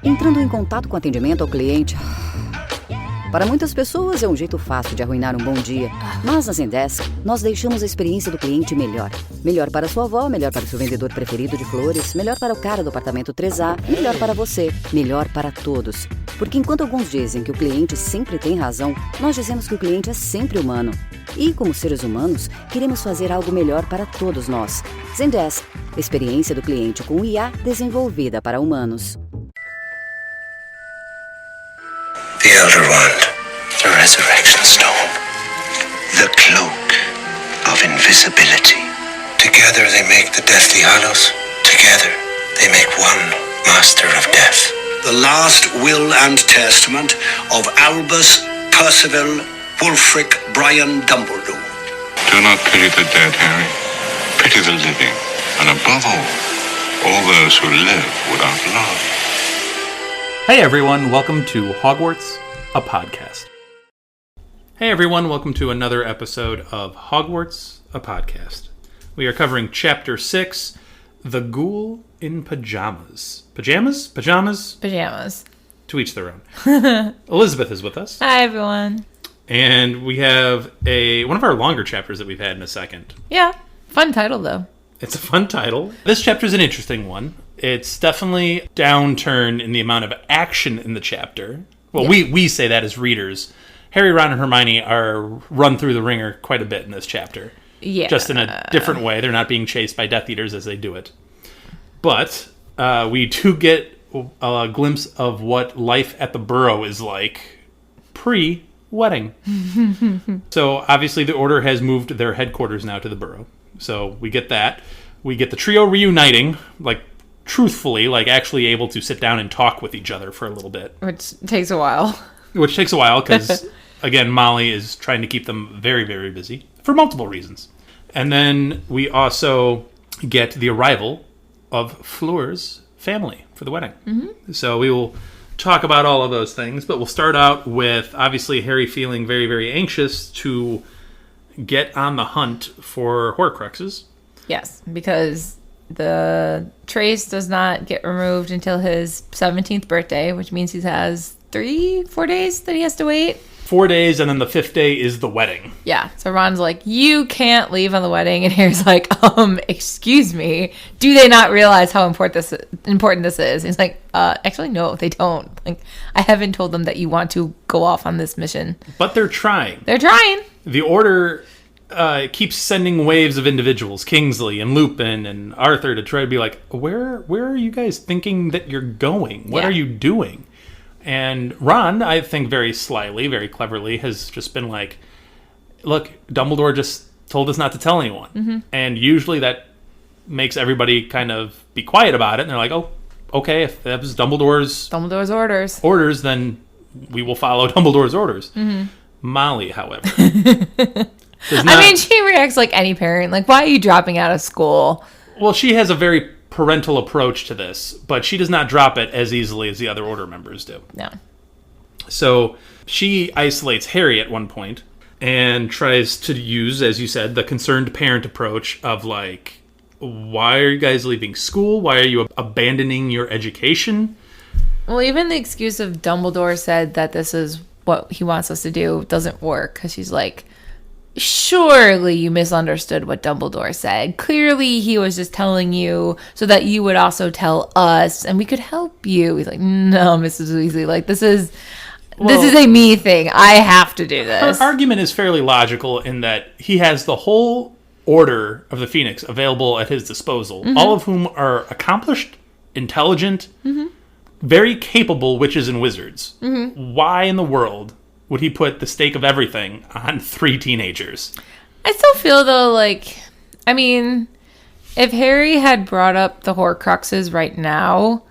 Entrando em contato com o atendimento ao cliente... Para muitas pessoas é um jeito fácil de arruinar um bom dia, mas na Zendesk nós deixamos a experiência do cliente melhor. Melhor para sua avó, melhor para o seu vendedor preferido de flores, melhor para o cara do apartamento 3A, melhor para você, melhor para todos. Porque enquanto alguns dizem que o cliente sempre tem razão, nós dizemos que o cliente é sempre humano. E como seres humanos, queremos fazer algo melhor para todos nós. Zendesk, experiência do cliente com IA desenvolvida para humanos. The Elder Wand, the Resurrection Stone, the Cloak of Invisibility. Together they make the Deathly Hallows. Together they make one Master of Death. The last will and testament of Albus Percival Wulfric Brian Dumbledore. Do not pity the dead, Harry. Pity the living. And above all those who live without love. Hey everyone, welcome to Hogwarts, a podcast. Hey everyone, welcome to another episode of Hogwarts, a podcast. We are covering Chapter 6, The Ghoul in Pajamas. Pajamas? Pajamas? Pajamas. To each their own. Elizabeth is with us. Hi everyone. And we have one of our longer chapters that we've had in a second. Yeah, fun title though. It's a fun title. This chapter is an interesting one. It's definitely a downturn in the amount of action in the chapter. Well, yeah. we say that as readers. Harry, Ron, and Hermione are run through the ringer quite a bit in this chapter. Yeah. Just in a different way. They're not being chased by Death Eaters as they do it. But we do get a glimpse of what life at the Burrow is like pre-wedding. So, obviously, the Order has moved their headquarters now to the Burrow. So, we get that. We get the trio reuniting, truthfully, actually able to sit down and talk with each other for a little bit. Which takes a while. Because, again, Molly is trying to keep them very, very busy for multiple reasons. And then we also get the arrival of Fleur's family for the wedding. Mm-hmm. So we will talk about all of those things, but we'll start out with, obviously, Harry feeling very, very anxious to get on the hunt for horcruxes. Yes, because the trace does not get removed until his 17th birthday, which means he has 4 days that he has to wait. 4 days, and then the 5th day is the wedding. Yeah, so Ron's like, you can't leave on the wedding, and Harry's like, excuse me, do they not realize how important this is? And he's like, actually, no, they don't. I haven't told them that you want to go off on this mission. But they're trying. They're trying. The Order keeps sending waves of individuals, Kingsley and Lupin and Arthur, to try to be like, where are you guys thinking that you're going? What are you doing? And Ron, I think very slyly, very cleverly, has just been like, look, Dumbledore just told us not to tell anyone. Mm-hmm. And usually that makes everybody kind of be quiet about it. And they're like, oh, okay, if that was Dumbledore's orders, then we will follow Dumbledore's orders. Mm-hmm. Molly, however... she reacts like any parent. Why are you dropping out of school? Well, she has a very parental approach to this, but she does not drop it as easily as the other Order members do. No. So she isolates Harry at one point and tries to use, as you said, the concerned parent approach of why are you guys leaving school? Why are you abandoning your education? Well, even the excuse of Dumbledore said that this is what he wants us to do doesn't work, because she's like, surely you misunderstood what Dumbledore said. Clearly he was just telling you so that you would also tell us and we could help you. He's like, no, Mrs. Weasley, this is a me thing. I have to do this. Her argument is fairly logical in that he has the whole Order of the Phoenix available at his disposal, mm-hmm. all of whom are accomplished, intelligent, mm-hmm. very capable witches and wizards. Mm-hmm. Why in the world would he put the stake of everything on 3 teenagers? I still feel, though, if Harry had brought up the horcruxes right now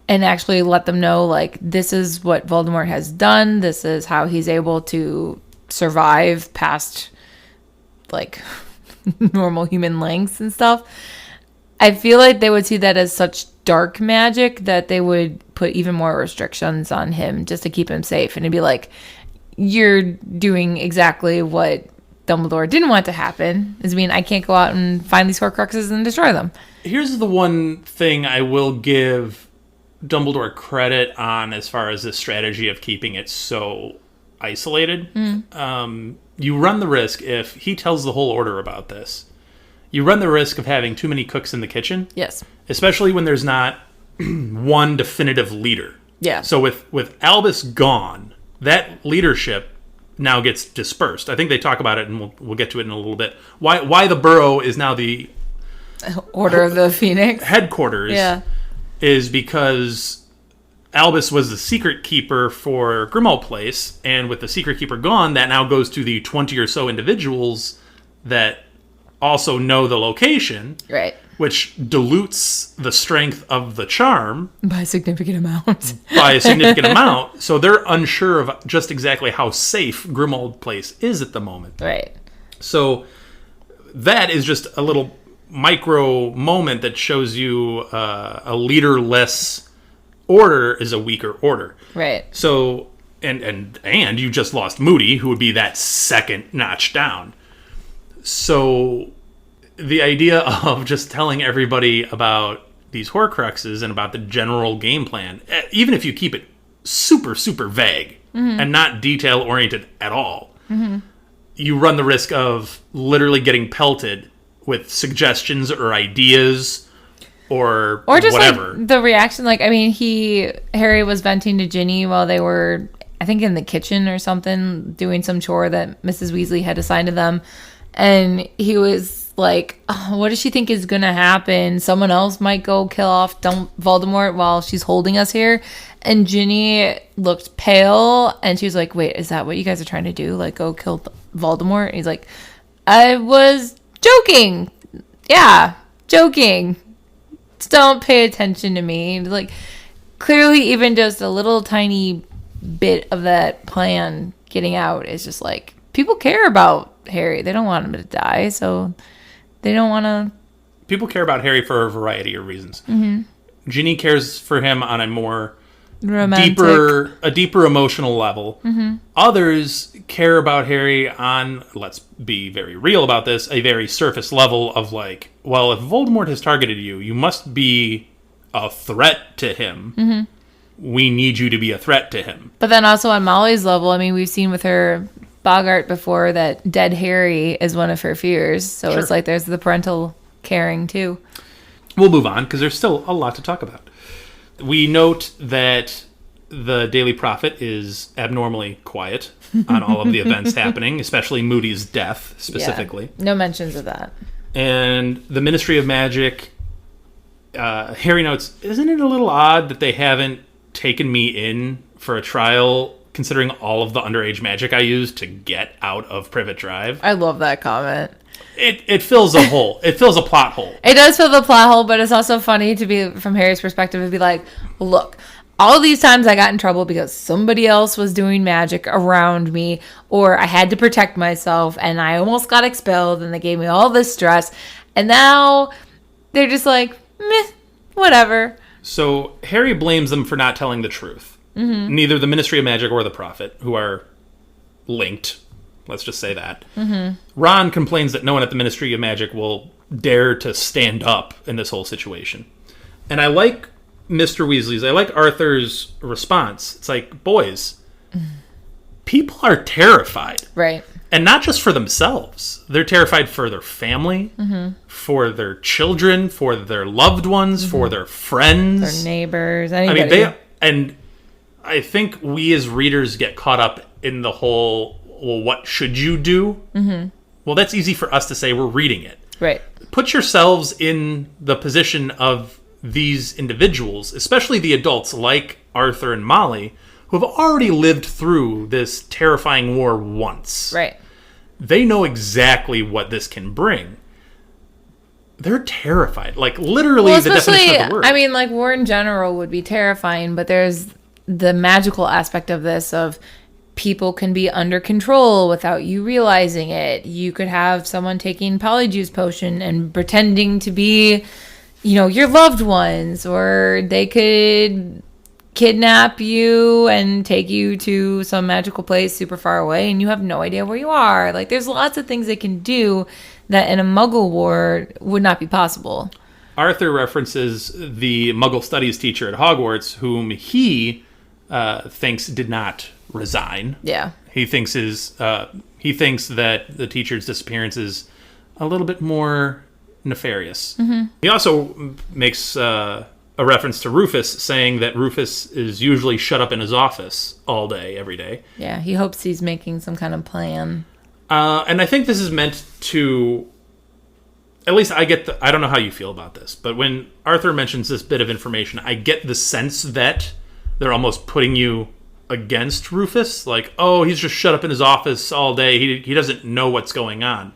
and actually let them know, this is what Voldemort has done, this is how he's able to survive past, normal human lengths and stuff, I feel like they would see that as such dark magic that they would put even more restrictions on him just to keep him safe. And it'd be like, you're doing exactly what Dumbledore didn't want to happen. I can't go out and find these horcruxes and destroy them. Here's the one thing I will give Dumbledore credit on as far as this strategy of keeping it so isolated. You run the risk, if he tells the whole order about this, you run the risk of having too many cooks in the kitchen. Yes. Especially when there's not one definitive leader. Yeah. So with Albus gone, that leadership now gets dispersed. I think they talk about it, and we'll get to it in a little bit. Why the Burrow is now the Order of the Phoenix headquarters is because Albus was the secret keeper for Grimmauld Place, and with the secret keeper gone, that now goes to the 20 or so individuals that also know the location. Right. Which dilutes the strength of the charm. By a significant amount. So they're unsure of just exactly how safe Grimmauld Place is at the moment. Right. So that is just a little micro moment that shows you a leaderless order is a weaker order. Right. So, and you just lost Moody, who would be that second notch down. So the idea of just telling everybody about these horcruxes and about the general game plan, even if you keep it super, super vague and not detail-oriented at all, you run the risk of literally getting pelted with suggestions or ideas or just whatever. Like the reaction, like, I mean, Harry was venting to Ginny while they were, I think, in the kitchen or something, doing some chore that Mrs. Weasley had assigned to them. And he was like, oh, what does she think is going to happen? Someone else might go kill off Voldemort while she's holding us here. And Ginny looked pale, and she was like, wait, is that what you guys are trying to do? Like, go kill Voldemort? And he's like, I was joking. Yeah, joking. Don't pay attention to me. Like, clearly even just a little tiny bit of that plan getting out is just like, people care about Harry. They don't want him to die, so they don't want to. People care about Harry for a variety of reasons. Ginny cares for him on a more deeper emotional level. Others care about Harry on, let's be very real about this, a very surface level of like, well, if Voldemort has targeted you, you must be a threat to him. We need you to be a threat to him. But then also on Molly's level, I mean, we've seen with her Bogart before that dead Harry is one of her fears. So It's like there's the parental caring too. We'll move on because there's still a lot to talk about. We note that the Daily Prophet is abnormally quiet on all of the events happening, especially Moody's death specifically. Yeah, no mentions of that. And the Ministry of Magic, Harry notes, isn't it a little odd that they haven't taken me in for a trial considering all of the underage magic I used to get out of Privet Drive? I love that comment. It fills a hole. It fills a plot hole. It does fill the plot hole, but it's also funny to be, from Harry's perspective, to be like, look, all these times I got in trouble because somebody else was doing magic around me, or I had to protect myself, and I almost got expelled, and they gave me all this stress, and now they're just like, meh, whatever. So Harry blames them for not telling the truth. Neither the Ministry of Magic or the Prophet, who are linked, let's just say that. Ron complains that no one at the Ministry of Magic will dare to stand up in this whole situation. And I like Mr. Weasley's, I like Arthur's response. It's like, boys, people are terrified. Right. And not just for themselves. They're terrified for their family, for their children, for their loved ones, for their friends. Their neighbors, anybody. I mean, I think we as readers get caught up in the whole, well, what should you do? Well, that's easy for us to say. We're reading it. Right. Put yourselves in the position of these individuals, especially the adults like Arthur and Molly, who have already lived through this terrifying war once. Right. They know exactly what this can bring. They're terrified. Like, literally, the definition of the word. I mean, like, war in general would be terrifying, but there's the magical aspect of this of people can be under control without you realizing it. You could have someone taking Polyjuice Potion and pretending to be, you know, your loved ones, or they could kidnap you and take you to some magical place super far away and you have no idea where you are. Like, there's lots of things they can do that in a Muggle war would not be possible. Arthur references the Muggle Studies teacher at Hogwarts, whom he thinks did not resign. Yeah. He thinks that the teacher's disappearance is a little bit more nefarious. Mm-hmm. He also makes a reference to Rufus, saying that Rufus is usually shut up in his office all day, every day. Yeah, he hopes he's making some kind of plan. And I think this is meant to... At least I get I don't know how you feel about this, but when Arthur mentions this bit of information, I get the sense that they're almost putting you against Rufus. Like, oh, he's just shut up in his office all day. He doesn't know what's going on.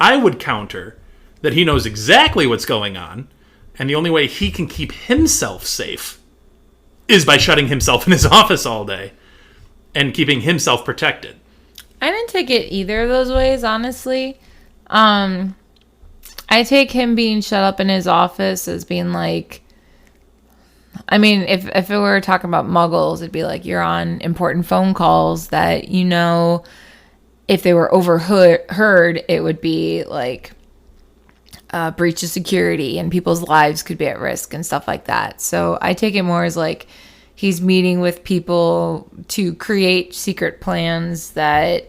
I would counter that he knows exactly what's going on, and the only way he can keep himself safe is by shutting himself in his office all day and keeping himself protected. I didn't take it either of those ways, honestly. I take him being shut up in his office as being like, I mean, if it were talking about muggles, it'd be like you're on important phone calls that, you know, if they were overheard, it would be like a breach of security and people's lives could be at risk and stuff like that. So I take it more as like he's meeting with people to create secret plans that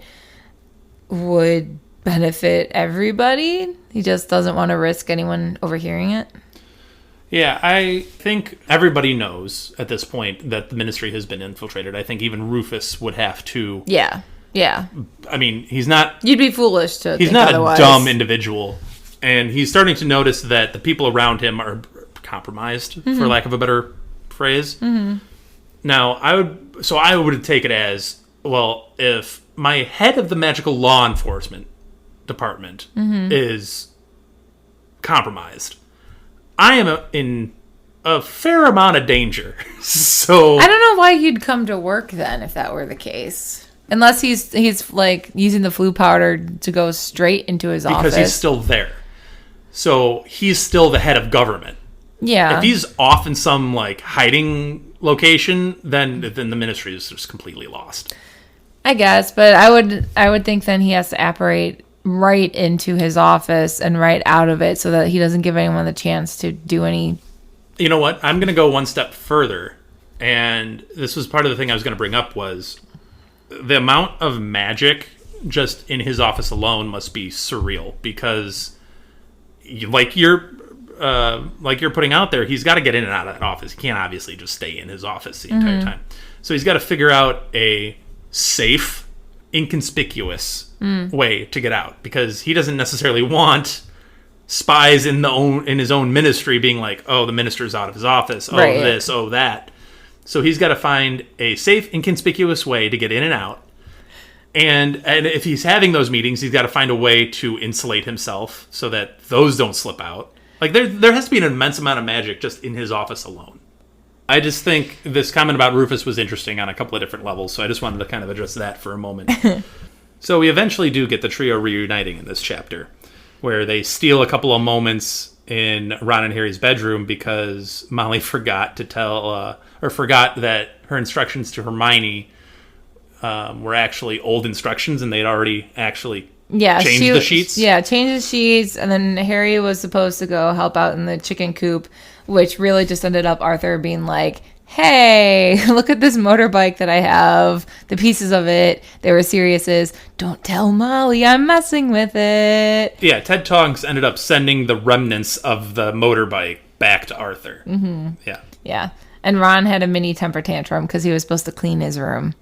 would benefit everybody. He just doesn't want to risk anyone overhearing it. Yeah, I think everybody knows at this point that the Ministry has been infiltrated. I think even Rufus would have to... Yeah. I mean, he's not... You'd be foolish to He's think not otherwise. a dumb individual. And he's starting to notice that the people around him are compromised, for lack of a better phrase. Mm-hmm. Now, I would take it as, well, if my head of the magical law enforcement department is compromised, I am in a fair amount of danger. So I don't know why you'd come to work then if that were the case. Unless he's like using the flu powder to go straight into his office. Because he's still there. So he's still the head of government. Yeah. If he's off in some like hiding location, then the Ministry is just completely lost. I guess, but I would think then he has to apparate right into his office and right out of it so that he doesn't give anyone the chance to do any... You know what? I'm going to go one step further. And this was part of the thing I was going to bring up was the amount of magic just in his office alone must be surreal because like you're putting out there, he's got to get in and out of that office. He can't obviously just stay in his office the entire time. So he's got to figure out a safe, inconspicuous way to get out because he doesn't necessarily want spies in his own ministry being like, oh, the minister's out of his office, oh, right. This, oh, that. So he's got to find a safe, inconspicuous way to get in and out. And if he's having those meetings, he's got to find a way to insulate himself so that those don't slip out. Like there has to be an immense amount of magic just in his office alone. I just think this comment about Rufus was interesting on a couple of different levels, so I just wanted to kind of address that for a moment. So we eventually do get the trio reuniting in this chapter, where they steal a couple of moments in Ron and Harry's bedroom because Molly forgot that her instructions to Hermione were actually old instructions, and they'd already actually changed the sheets. Yeah, changed the sheets, and then Harry was supposed to go help out in the chicken coop, which really just ended up Arthur being like, hey, look at this motorbike that I have. The pieces of it, they were Sirius's. Don't tell Molly I'm messing with it. Yeah, Ted Tonks ended up sending the remnants of the motorbike back to Arthur. Mm-hmm. Yeah. And Ron had a mini temper tantrum because he was supposed to clean his room.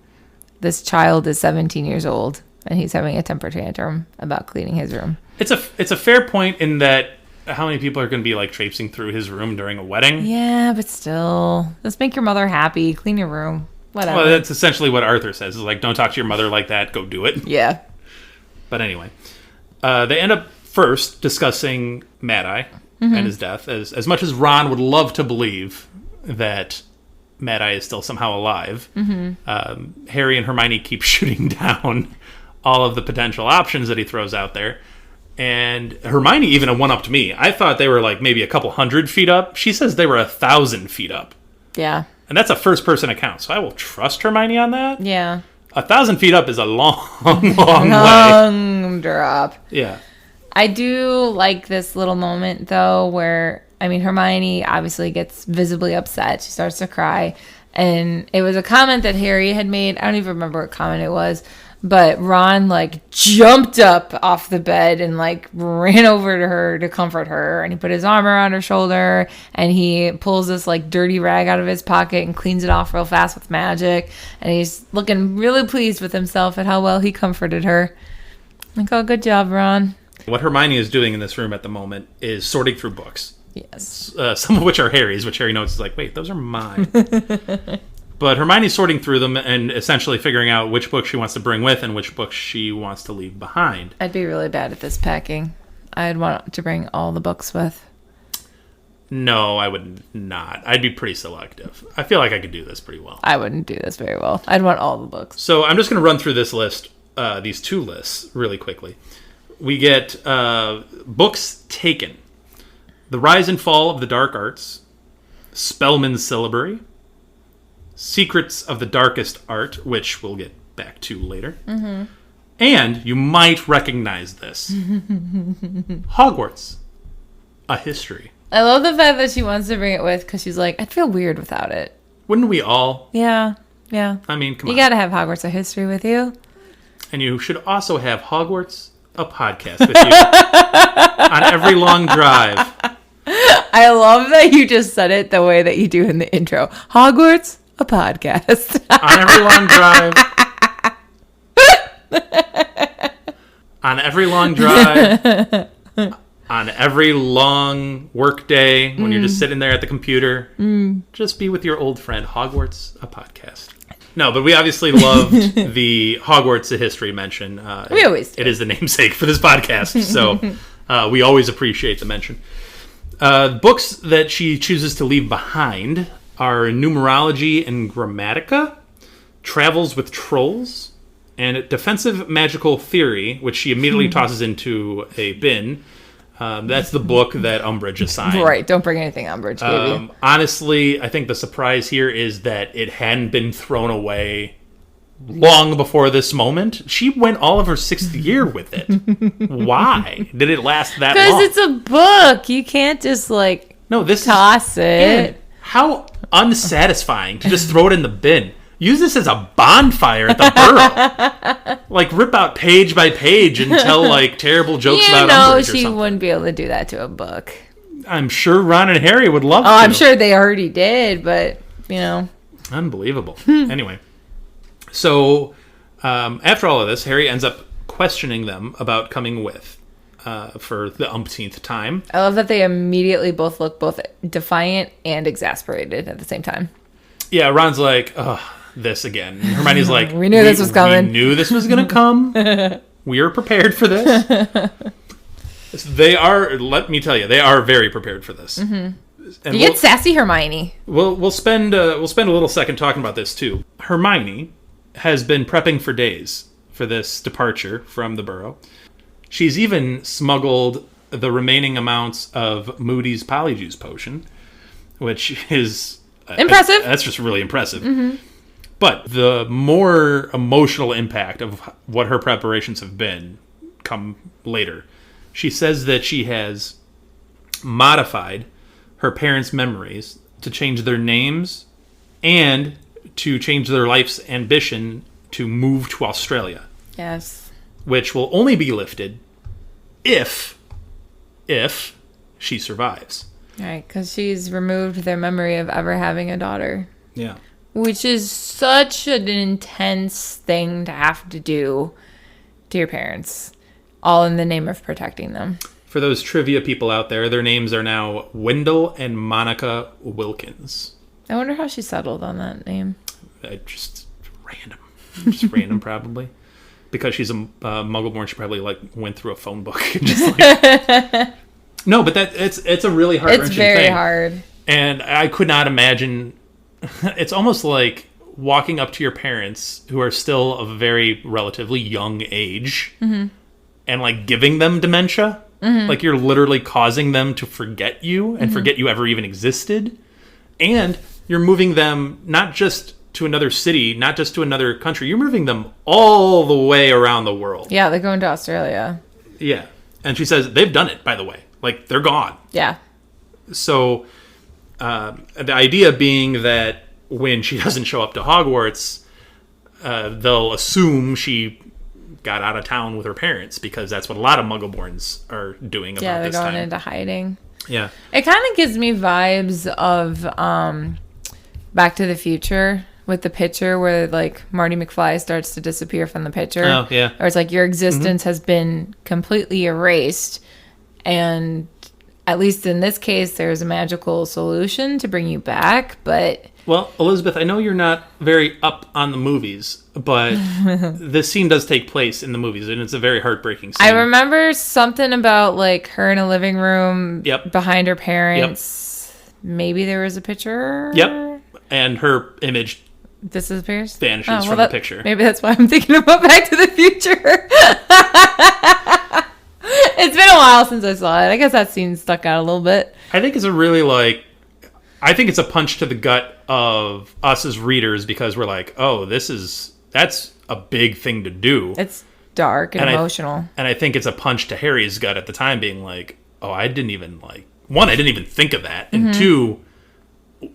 This child is 17 years old, and he's having a temper tantrum about cleaning his room. It's a fair point in that how many people are going to be like traipsing through his room during a wedding? Yeah, but still, let's make your mother happy. Clean your room. Whatever. Well, that's essentially what Arthur says. Is like, don't talk to your mother like that. Go do it. Yeah. But anyway, they end up first discussing Mad-Eye and his death. As much as Ron would love to believe that Mad-Eye is still somehow alive, Harry and Hermione keep shooting down all of the potential options that he throws out there. And Hermione even went up to me. I thought they were like maybe a couple 100 feet up. She says they were 1,000 feet up. Yeah. And that's a first-person account, so I will trust Hermione on that. Yeah. 1,000 feet up is a long way. Long drop. Yeah. I do like this little moment, though, where Hermione obviously gets visibly upset. She starts to cry. And it was a comment that Harry had made. I don't even remember what comment it was. But Ron, like, jumped up off the bed and, like, ran over to her to comfort her. And he put his arm around her shoulder. And he pulls this, like, dirty rag out of his pocket and cleans it off real fast with magic. And he's looking really pleased with himself at how well he comforted her. Like, oh, good job, Ron. What Hermione is doing in this room at the moment is sorting through books. Yes. Some of which are Harry's, which Harry notes is like, wait, those are mine. But Hermione's sorting through them and essentially figuring out which books she wants to bring with and which books she wants to leave behind. I'd be really bad at this packing. I'd want to bring all the books with. No, I would not. I'd be pretty selective. I feel like I could do this pretty well. I wouldn't do this very well. I'd want all the books. So I'm just going to run through this list, these two lists, really quickly. We get books taken. The Rise and Fall of the Dark Arts, Spellman's Syllabary, Secrets of the Darkest Art, which we'll get back to later. Mm-hmm. And you might recognize this. Hogwarts, A History. I love the fact that she wants to bring it with because she's like, I'd feel weird without it. Wouldn't we all? Yeah. I mean, come on. You got to have Hogwarts, A History with you. And you should also have Hogwarts, a podcast with you on every long drive. I love that you just said it the way that you do in the intro. Hogwarts, a podcast. On every long drive. On every long drive. On every long work day when you're just sitting there at the computer. Just be with your old friend. Hogwarts, a podcast. No, but we obviously loved the Hogwarts, a History mention. We always do. It is the namesake for this podcast, so we always appreciate the mention. Books that she chooses to leave behind are Numerology and Grammatica, Travels with Trolls, and Defensive Magical Theory, which she immediately tosses into a bin. That's the book that Umbridge assigned. Right, don't bring anything Umbridge gave you. Honestly, I think the surprise here is that it hadn't been thrown away long before this moment. She went all of her sixth year with it. Why did it last that long? Because it's a book. You can't just toss it. How unsatisfying to just throw it in the bin. Use this as a bonfire at the Burrow. Like, rip out page by page and tell, terrible jokes about Umbridge or something. She wouldn't be able to do that to a book. I'm sure Ron and Harry would love to. I'm sure they already did, but, Unbelievable. Anyway. So, after all of this, Harry ends up questioning them about coming with for the umpteenth time. I love that they immediately both look both defiant and exasperated at the same time. Yeah, Ron's like, oh, this again. And Hermione's like, we knew this was coming. We knew this was going to come. We are prepared for this. They are, let me tell you, they are very prepared for this. Mm-hmm. And you get sassy Hermione. We'll spend a little second talking about this too. Hermione has been prepping for days for this departure from the Burrow. She's even smuggled the remaining amounts of Moody's Polyjuice potion, which is impressive. That's just really impressive. Mm-hmm. But the more emotional impact of what her preparations have been come later. She says that she has modified her parents' memories to change their names and to change their life's ambition to move to Australia. Yes. Which will only be lifted if she survives. Right, because she's removed their memory of ever having a daughter. Yeah. Which is such an intense thing to have to do to your parents, all in the name of protecting them. For those trivia people out there, their names are now Wendell and Monica Wilkins. I wonder how she settled on that name. Just random probably. Because she's a Muggle-born, she probably went through a phone book and just No, but it's a really heart-wrenching thing. It's very hard. And I could not imagine. It's almost like walking up to your parents, who are still of a very relatively young age, mm-hmm. and giving them dementia. Mm-hmm. Like, you're literally causing them to forget you and mm-hmm. forget you ever even existed. And you're moving them not just to another city, not just to another country. You're moving them all the way around the world. Yeah, they're going to Australia. Yeah. And she says they've done it, by the way. They're gone. Yeah. So the idea being that when she doesn't show up to Hogwarts, they'll assume she got out of town with her parents, because that's what a lot of Muggleborns are doing about Yeah, they're this going time. into hiding. Yeah. It kind of gives me vibes of Back to the Future with the picture where, like, Marty McFly starts to disappear from the picture. Oh, yeah. Or it's like your existence has been completely erased, and at least in this case, there's a magical solution to bring you back, but... Well, Elizabeth, I know you're not very up on the movies, but this scene does take place in the movies, and it's a very heartbreaking scene. I remember something about, like, her in a living room behind her parents. Yep. Maybe there was a picture. Yep. And her image disappears? Vanishes from the picture. Maybe that's why I'm thinking about Back to the Future. It's been a while since I saw it. I guess that scene stuck out a little bit. I think it's a really, like... I think it's a punch to the gut of us as readers, because we're like, oh, that's a big thing to do. It's dark and emotional. And I think it's a punch to Harry's gut at the time, being like, oh, I didn't even, like... One, I didn't even think of that. And two,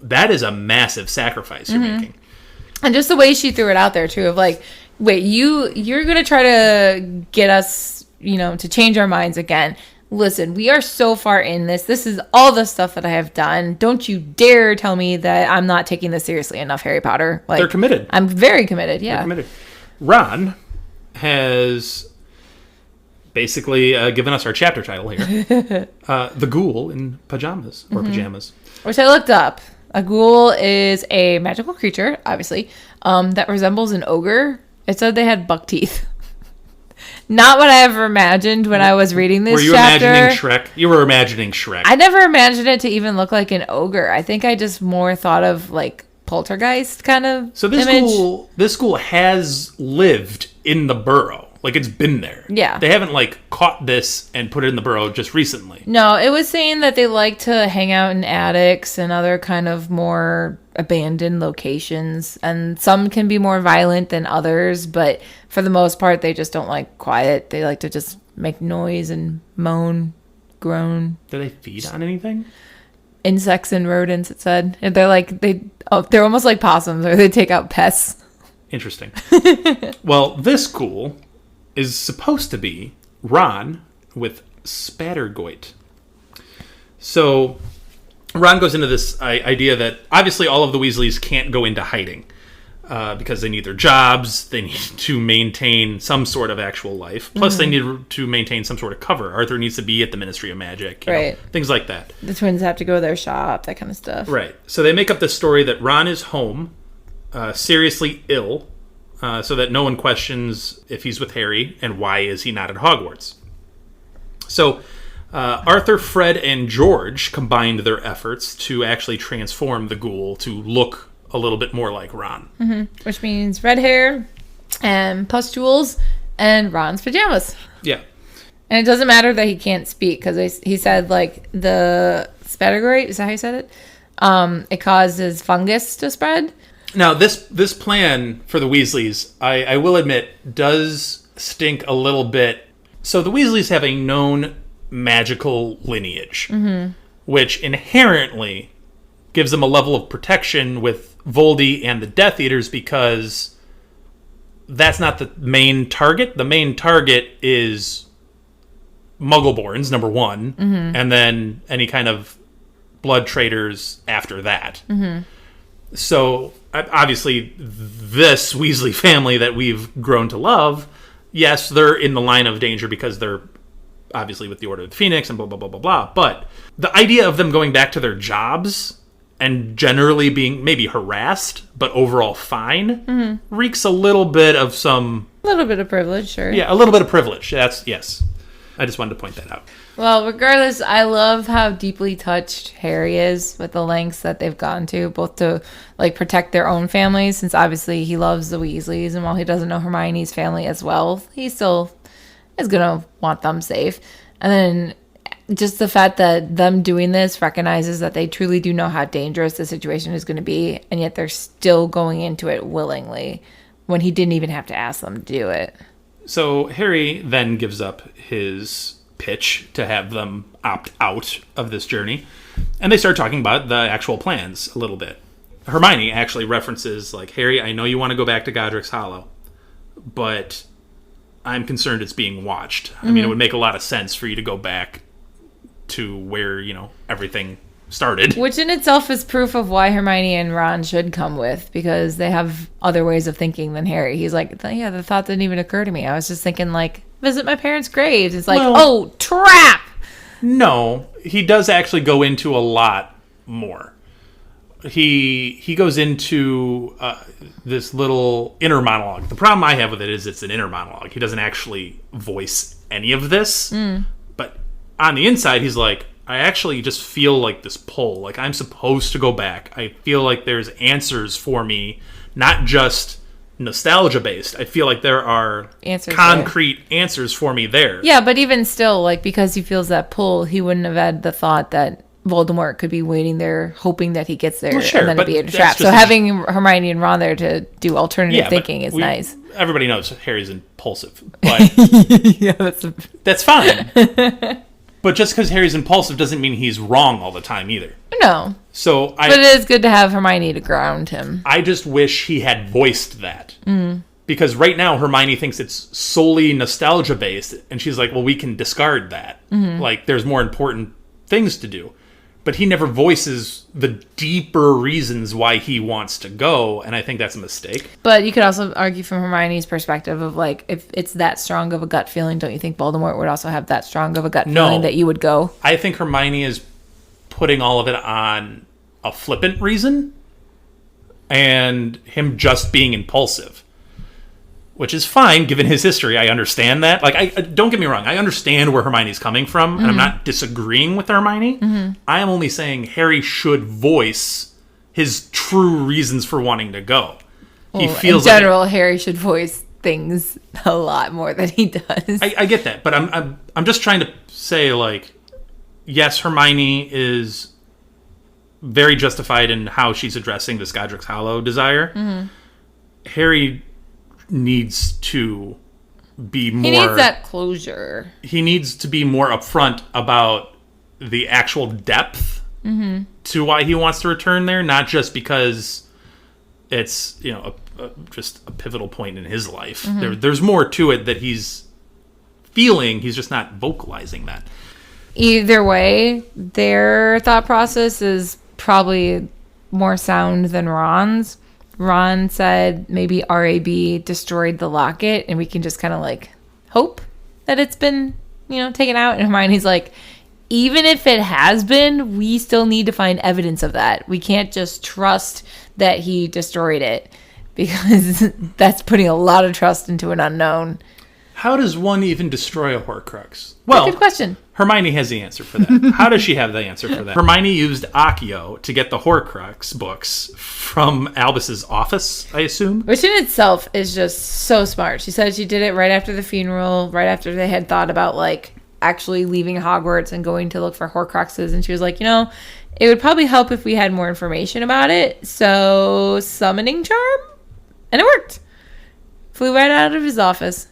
that is a massive sacrifice you're making. And just the way she threw it out there, too, of like, wait, you're going to try to get us, to change our minds again. Listen, we are so far in this. This is all the stuff that I have done. Don't you dare tell me that I'm not taking this seriously enough, Harry Potter. Like, they're committed. I'm very committed, yeah. They're committed. Ron has basically given us our chapter title here. The Ghoul in Pajamas, or Pajamas. Which I looked up. A ghoul is a magical creature, obviously, that resembles an ogre. It said they had buck teeth. Not what I ever imagined when I was reading this chapter. Were you imagining Shrek? You were imagining Shrek. I never imagined it to even look like an ogre. I think I just more thought of, like, poltergeist kind of So this image. this school has lived in the Burrow. Like, it's been there. Yeah. They haven't, like, caught this and put it in the Burrow just recently. No, it was saying that they like to hang out in attics and other kind of more abandoned locations. And some can be more violent than others, but for the most part, they just don't like quiet. They like to just make noise and moan, groan. Do they feed on anything? Insects and rodents, it said. And they're almost like possums, or they take out pests. Interesting. Well, this school is supposed to be Ron with Spattergoit. So Ron goes into this idea that obviously all of the Weasleys can't go into hiding because they need their jobs, they need to maintain some sort of actual life, plus they need to maintain some sort of cover. Arthur needs to be at the Ministry of Magic, right? Things like that. The twins have to go to their shop, that kind of stuff. Right. So they make up this story that Ron is home, seriously ill, so that no one questions if he's with Harry and why is he not at Hogwarts. So Arthur, Fred, and George combined their efforts to actually transform the ghoul to look a little bit more like Ron. Which means red hair and pustules and Ron's pajamas. Yeah. And it doesn't matter that he can't speak, because he said, like, the spattergoit, is that how you said it? It causes fungus to spread. Now, this plan for the Weasleys, I will admit, does stink a little bit. So the Weasleys have a known magical lineage, which inherently gives them a level of protection with Voldy and the Death Eaters, because that's not the main target. The main target is Muggleborns, number one, and then any kind of blood traders after that. So, obviously, this Weasley family that we've grown to love, yes, they're in the line of danger because they're obviously with the Order of the Phoenix and blah, blah, blah, blah, blah. But the idea of them going back to their jobs and generally being maybe harassed, but overall fine, reeks a little bit of some... A little bit of privilege, sure. Yeah, a little bit of privilege. Yes. I just wanted to point that out. Well, regardless, I love how deeply touched Harry is with the lengths that they've gone to, both to, like, protect their own families, since obviously he loves the Weasleys, and while he doesn't know Hermione's family as well, he still is going to want them safe. And then just the fact that them doing this recognizes that they truly do know how dangerous the situation is going to be, and yet they're still going into it willingly when he didn't even have to ask them to do it. So Harry then gives up his pitch to have them opt out of this journey. And they start talking about the actual plans a little bit. Hermione actually references, like, Harry, I know you want to go back to Godric's Hollow, but I'm concerned it's being watched. I mean, it would make a lot of sense for you to go back to where, everything started. Which in itself is proof of why Hermione and Ron should come with, because they have other ways of thinking than Harry. He's like, yeah, the thought didn't even occur to me. I was just thinking, like, visit my parents' graves. It's like, oh, trap! No, he does actually go into a lot more. He goes into this little inner monologue. The problem I have with it is it's an inner monologue. He doesn't actually voice any of this. But on the inside, he's like, I actually just feel like this pull. Like, I'm supposed to go back. I feel like there's answers for me, not just nostalgia-based. I feel like there are concrete answers for me there. Yeah, but even still, like, because he feels that pull, he wouldn't have had the thought that Voldemort could be waiting there, hoping that he gets there, and then it'd be a trap. So having Hermione and Ron there to do alternative thinking is nice. Everybody knows Harry's impulsive, but that's fine. But just because Harry's impulsive doesn't mean he's wrong all the time either. No. But it is good to have Hermione to ground him. I just wish he had voiced that. Because right now Hermione thinks it's solely nostalgia based, and she's like, well, we can discard that. Like, there's more important things to do. But he never voices the deeper reasons why he wants to go, and I think that's a mistake. But you could also argue from Hermione's perspective of, like, if it's that strong of a gut feeling, don't you think Voldemort would also have that strong of a gut feeling that you would go? I think Hermione is putting all of it on a flippant reason, and him just being impulsive. Which is fine, given his history. I understand that. Like, I don't get me wrong. I understand where Hermione's coming from, and I'm not disagreeing with Hermione. I am only saying Harry should voice his true reasons for wanting to go. He feels in general, Harry should voice things a lot more than he does. I get that, but I'm just trying to say, like, yes, Hermione is very justified in how she's addressing this Godric's Hollow desire. Harry needs to be more... He needs that closure. He needs to be more upfront about the actual depth to why he wants to return there, not just because it's, just a pivotal point in his life. There's more to it that he's feeling. He's just not vocalizing that. Either way, their thought process is probably more sound than Ron's. Ron said maybe RAB destroyed the locket and we can just kind of like hope that it's been, taken out. And Hermione's like, even if it has been, we still need to find evidence of that. We can't just trust that he destroyed it, because that's putting a lot of trust into an unknown. How does one even destroy a Horcrux? Well, good question. Hermione has the answer for that. How does she have the answer for that? Hermione used Accio to get the Horcrux books from Albus's office, I assume. Which in itself is just so smart. She said she did it right after the funeral, right after they had thought about, like, actually leaving Hogwarts and going to look for Horcruxes. And she was like, it would probably help if we had more information about it. So, summoning charm? And it worked. Flew right out of his office.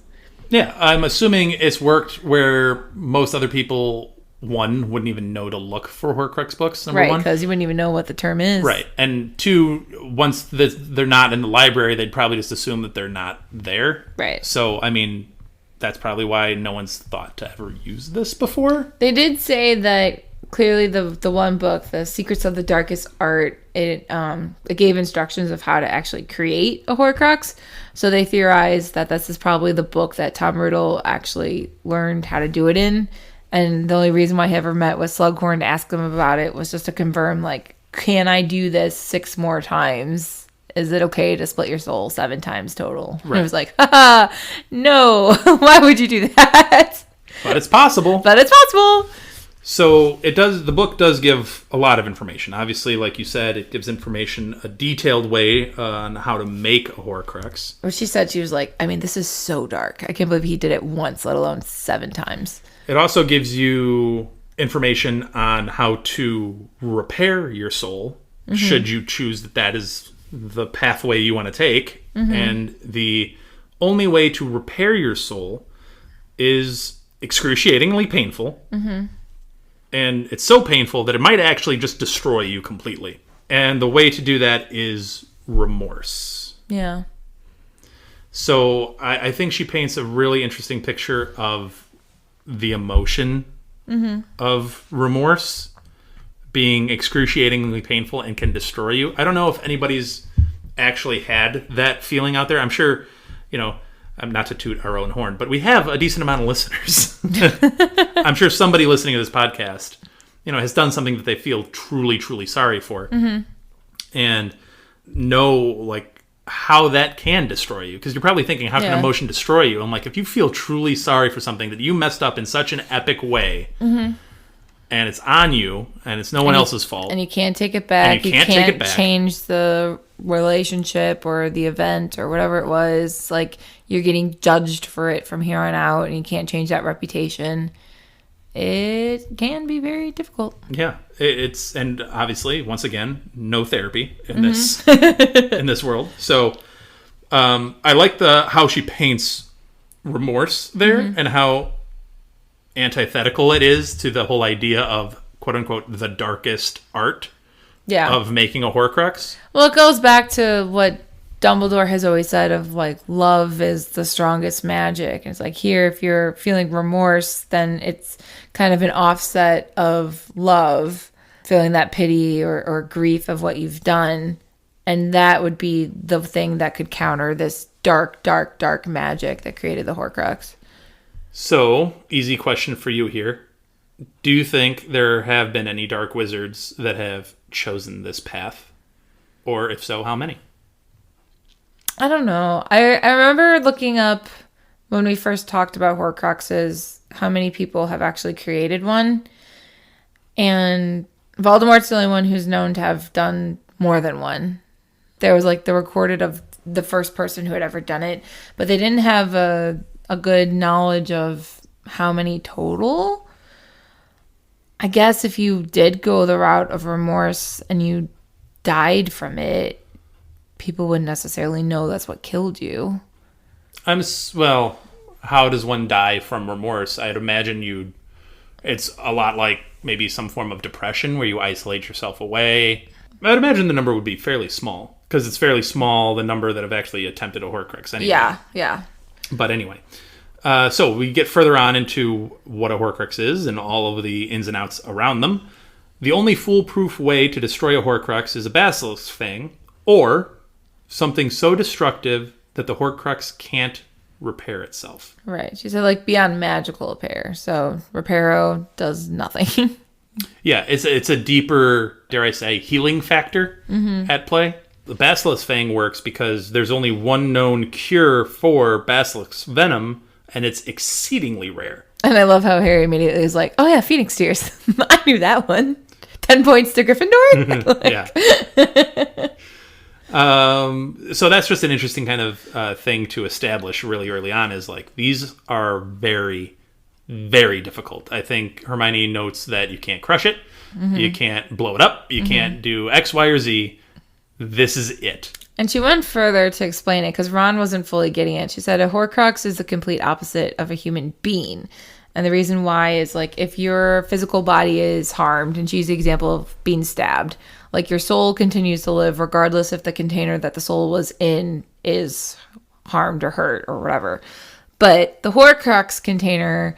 Yeah, I'm assuming it's worked where most other people, one, wouldn't even know to look for Horcrux books, number one. Right, because you wouldn't even know what the term is. Right, and two, once they're not in the library, they'd probably just assume that they're not there. Right. So, I mean, that's probably why no one's thought to ever use this before. They did say that clearly the one book, The Secrets of the Darkest Art, it gave instructions of how to actually create a Horcrux. So they theorized that this is probably the book that Tom Riddle actually learned how to do it in. And the only reason why he ever met with Slughorn to ask him about it was just to confirm, like, can I do this 6 more times? Is it okay to split your soul 7 times total? Right. And it was like, haha, no. Why would you do that? But it's possible. So the book does give a lot of information. Obviously, like you said, it gives information a detailed way on how to make a Horcrux. What she said, she was like, I mean, this is so dark. I can't believe he did it once, let alone 7 times. It also gives you information on how to repair your soul, should you choose that is the pathway you want to take. And the only way to repair your soul is excruciatingly painful. And it's so painful that it might actually just destroy you completely. And the way to do that is remorse. Yeah. So I think she paints a really interesting picture of the emotion of remorse being excruciatingly painful and can destroy you. I don't know if anybody's actually had that feeling out there. I'm sure, not to toot our own horn, but we have a decent amount of listeners. I'm sure somebody listening to this podcast, has done something that they feel truly, truly sorry for. And know, how that can destroy you. Because you're probably thinking, how can emotion destroy you? I'm like, if you feel truly sorry for something that you messed up in such an epic way, and it's on you, and it's no one else's fault. And you can't take it back. You can't change the relationship or the event or whatever it was. You're getting judged for it from here on out, and you can't change that reputation. It can be very difficult. Yeah, and obviously, once again, no therapy in this in this world. So, I like how she paints remorse there, and how antithetical it is to the whole idea of quote unquote the darkest art of making a Horcrux. Well, it goes back to what Dumbledore has always said of love is the strongest magic. And it's here, if you're feeling remorse, then it's kind of an offset of love, feeling that pity or grief of what you've done. And that would be the thing that could counter this dark, dark, dark magic that created the Horcrux. So, easy question for you here. Do you think there have been any dark wizards that have chosen this path? Or if so, how many? I don't know. I remember looking up when we first talked about Horcruxes, how many people have actually created one. And Voldemort's the only one who's known to have done more than one. There was the recorded of the first person who had ever done it, but they didn't have a good knowledge of how many total. I guess if you did go the route of remorse and you died from it, people wouldn't necessarily know that's what killed you. How does one die from remorse? I'd imagine it's a lot like maybe some form of depression where you isolate yourself away. I'd imagine the number would be fairly small, because it's fairly small, the number that have actually attempted a Horcrux anyway. Yeah. But anyway, so we get further on into what a Horcrux is and all of the ins and outs around them. The only foolproof way to destroy a Horcrux is a Basilisk Fang, or something so destructive that the Horcrux can't repair itself. Right. She said beyond magical repair. So Reparo does nothing. Yeah, it's a deeper, dare I say, healing factor at play. The Basilisk Fang works because there's only one known cure for Basilisk venom, and it's exceedingly rare. And I love how Harry immediately is like, oh yeah, Phoenix Tears. I knew that one. 10 points to Gryffindor? Yeah. So that's just an interesting kind of thing to establish really early on, is these are very, very difficult. I think Hermione notes that you can't crush it, you can't blow it up, you can't do X, Y, or Z. This is it. And she went further to explain it because Ron wasn't fully getting it. She said a Horcrux is the complete opposite of a human being. And the reason why is if your physical body is harmed, and she used the example of being stabbed, your soul continues to live regardless if the container that the soul was in is harmed or hurt or whatever. But the Horcrux container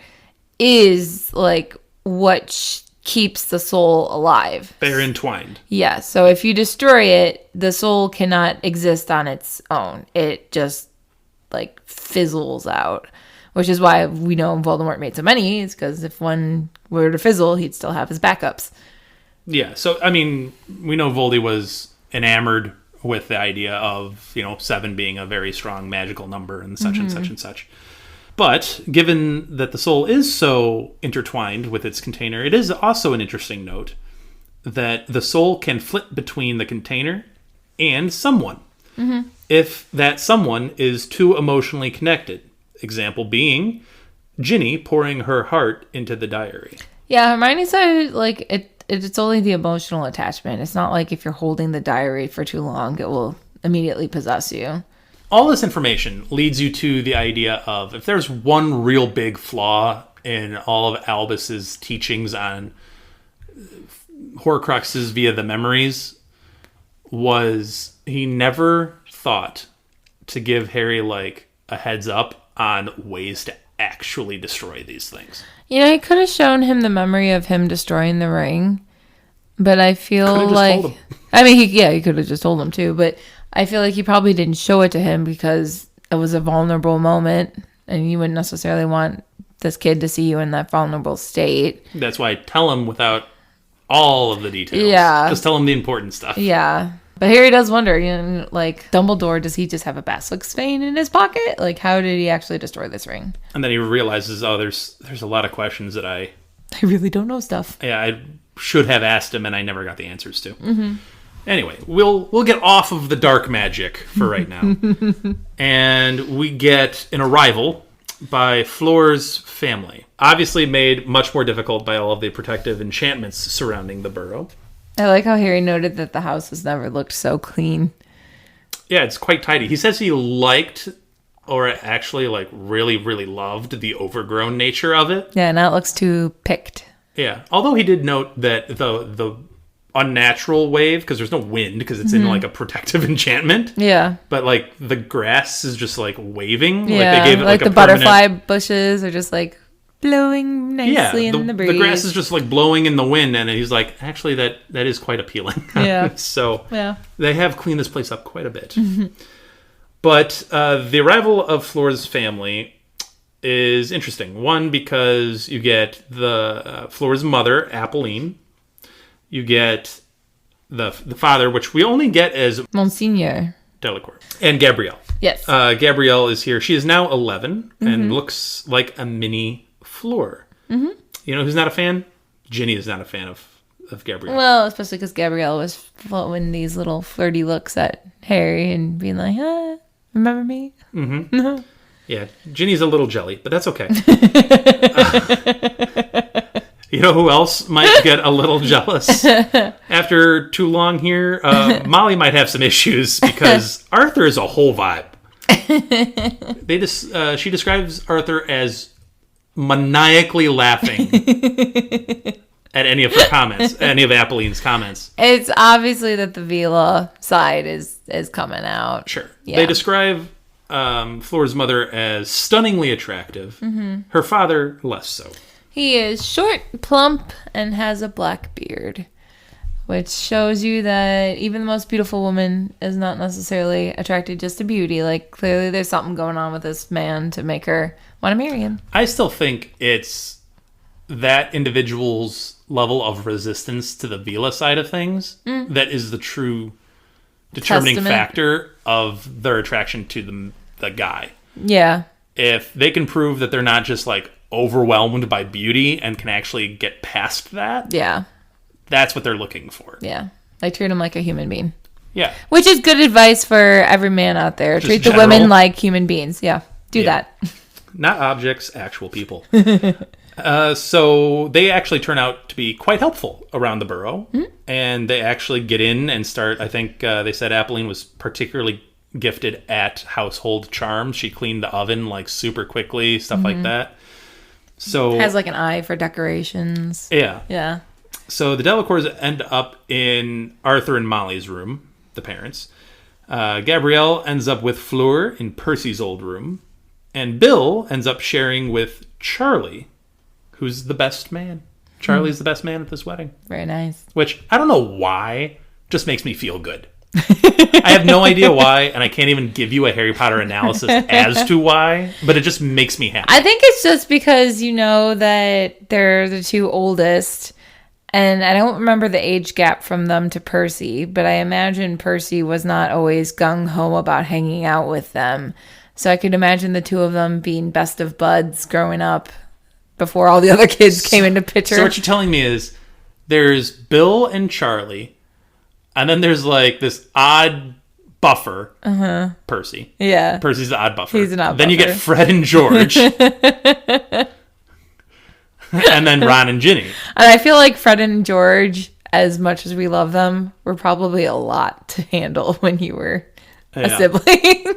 is what keeps the soul alive. They're entwined. Yeah. So if you destroy it, the soul cannot exist on its own. It just fizzles out. Which is why we know Voldemort made so many, is because if one were to fizzle, he'd still have his backups. Yeah, so, we know Voldy was enamored with the idea of, 7 being a very strong magical number and such and such and such. But, given that the soul is so intertwined with its container, it is also an interesting note that the soul can flip between the container and someone. If that someone is too emotionally connected. Example being Ginny pouring her heart into the diary. Yeah, Hermione said it's only the emotional attachment. It's not if you're holding the diary for too long, it will immediately possess you. All this information leads you to the idea of, if there's one real big flaw in all of Albus's teachings on horcruxes via the memories was he never thought to give Harry like a heads up on ways to actually destroy these things. You know, he could have shown him the memory of him destroying the ring, but I feel like... I mean, he could have just told him too, but I feel like he probably didn't show it to him because it was a vulnerable moment, and you wouldn't necessarily want this kid to see you in that vulnerable state. That's why I tell him without all of the details. Yeah. Just tell him the important stuff. Yeah. But Harry does wonder, you know, like, Dumbledore, does he just have a Basilisc's vein in his pocket? Like, how did he actually destroy this ring? And then he realizes, there's a lot of questions that I really don't know stuff. Yeah, I should have asked him and I never got the answers to. Mm-hmm. Anyway, we'll get off of the dark magic for right now. And we get an arrival by Fleur's family. Obviously made much more difficult by all of the protective enchantments surrounding the burrow. I like how Harry noted that the house has never looked so clean. Yeah, it's quite tidy. He says he liked, or actually like really, really loved the overgrown nature of it. Yeah, now it looks too picked. Yeah, although he did note that the unnatural wave, because there's no wind, because it's in like a protective enchantment. Yeah. But like the grass is just like waving. Yeah, like they gave it like the butterfly bushes are just like blowing nicely in the breeze. The grass is just like blowing in the wind, and he's like, actually, that is quite appealing. Yeah. So yeah, they have cleaned this place up quite a bit. But the arrival of Fleur's family is interesting. One, because you get the Fleur's mother, Apolline. You get the father, which we only get as Monseigneur Delacour, and Gabrielle. Yes. Gabrielle is here. She is now 11 and looks like a mini Fleur. Mm-hmm. You know who's not a fan? Ginny is not a fan of Gabrielle. Well, especially because Gabrielle was flowing these little flirty looks at Harry and being like, remember me? Mm-hmm. Yeah, Ginny's a little jelly, but that's okay. You know who else might get a little jealous after too long here? Molly might have some issues because Arthur is a whole vibe. She describes Arthur as maniacally laughing at any of her comments, any of Apolline's comments. It's obviously that the Vila side is coming out. Sure. Yeah. They describe Fleur's mother as stunningly attractive. Mm-hmm. Her father, less so. He is short, plump, and has a black beard, which shows you that even the most beautiful woman is not necessarily attracted just to beauty. Like, clearly there's something going on with this man to make her want to marry him. I still think it's that individual's level of resistance to the Vila side of things that is the true determining factor of their attraction to the guy. Yeah. If they can prove that they're not just like overwhelmed by beauty and can actually get past that, that's what they're looking for. Yeah. They treat him like a human being. Yeah. Which is good advice for every man out there. Just treat general. the women like human beings. Yeah. Do that. Not objects, actual people. So they actually turn out to be quite helpful around the burrow. Mm-hmm. And they actually get in and start, I think they said Apolline was particularly gifted at household charms. She cleaned the oven like super quickly, stuff like that. So has like an eye for decorations. Yeah. Yeah. So the Delacours end up in Arthur and Molly's room, the parents. Gabrielle ends up with Fleur in Percy's old room. And Bill ends up sharing with Charlie, who's the best man. Charlie's the best man at this wedding. Very nice. Which, I don't know why, just makes me feel good. I have no idea why, and I can't even give you a Harry Potter analysis as to why, but it just makes me happy. I think it's just because you know that they're the two oldest, and I don't remember the age gap from them to Percy, but I imagine Percy was not always gung-ho about hanging out with them. So I could imagine the two of them being best of buds growing up before all the other kids came into picture. So what you're telling me is there's Bill and Charlie, and then there's like this odd buffer, Percy. Yeah. Percy's the odd buffer. He's an odd Then you buffer. get Fred and George. And then Ron and Ginny. And I feel like Fred and George, as much as we love them, were probably a lot to handle when you were a sibling.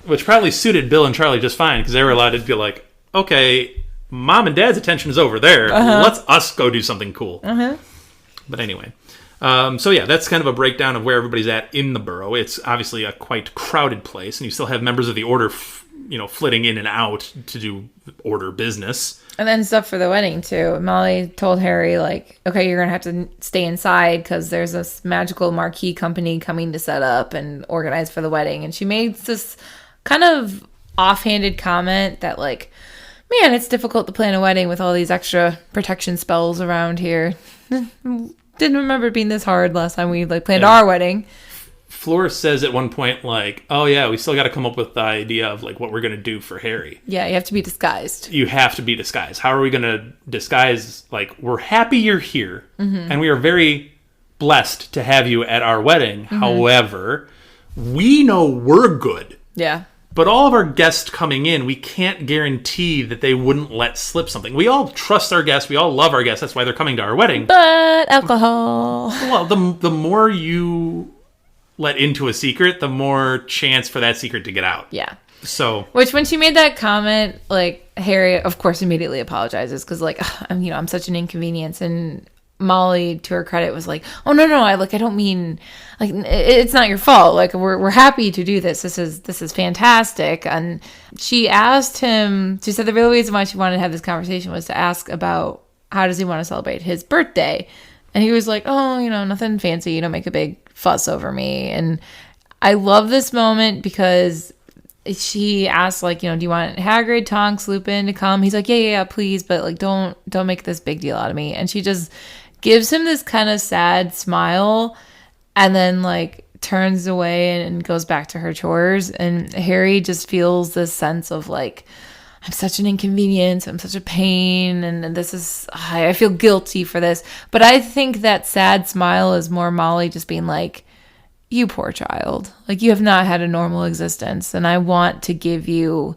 Which probably suited Bill and Charlie just fine, because they were allowed to be like, okay, Mom and Dad's attention is over there. Let's us go do something cool. But anyway. So yeah, that's kind of a breakdown of where everybody's at in the Burrow. It's obviously a quite crowded place, and you still have members of the Order, flitting in and out to do Order business. And then stuff for the wedding, too. Molly told Harry, like, okay, you're going to have to stay inside because there's this magical marquee company coming to set up and organize for the wedding. And she made this kind of offhanded comment that, like, man, it's difficult to plan a wedding with all these extra protection spells around here. Didn't remember it being this hard last time we, like, planned our wedding. Fleur says at one point, like, oh, yeah, we still got to come up with the idea of, like, what we're going to do for Harry. Yeah, you have to be disguised. You have to be disguised. How are we going to disguise, like, we're happy you're here, and we are very blessed to have you at our wedding. However, we know we're good. Yeah. But all of our guests coming in, we can't guarantee that they wouldn't let slip something. We all trust our guests. We all love our guests. That's why they're coming to our wedding. But alcohol. Well, the more you let into a secret, the more chance for that secret to get out. Yeah. So, which when she made that comment, like, Harry, of course, immediately apologizes because, like, I'm such an inconvenience. And Molly, to her credit, was like, oh, no, I don't mean, like, it's not your fault. Like, we're happy to do this. This is fantastic. And she asked him, she said the real reason why she wanted to have this conversation was to ask about how does he want to celebrate his birthday. And he was like, oh, nothing fancy. You don't make a big fuss over me. And I love this moment because she asked, like, do you want Hagrid, Tonks, Lupin to come? He's like, yeah, please. But, like, don't make this big deal out of me. And she just gives him this kind of sad smile and then, like, turns away and goes back to her chores. And Harry just feels this sense of, like, I'm such an inconvenience. I'm such a pain. And this is, I feel guilty for this. But I think that sad smile is more Molly just being like, you poor child. Like, you have not had a normal existence. And I want to give you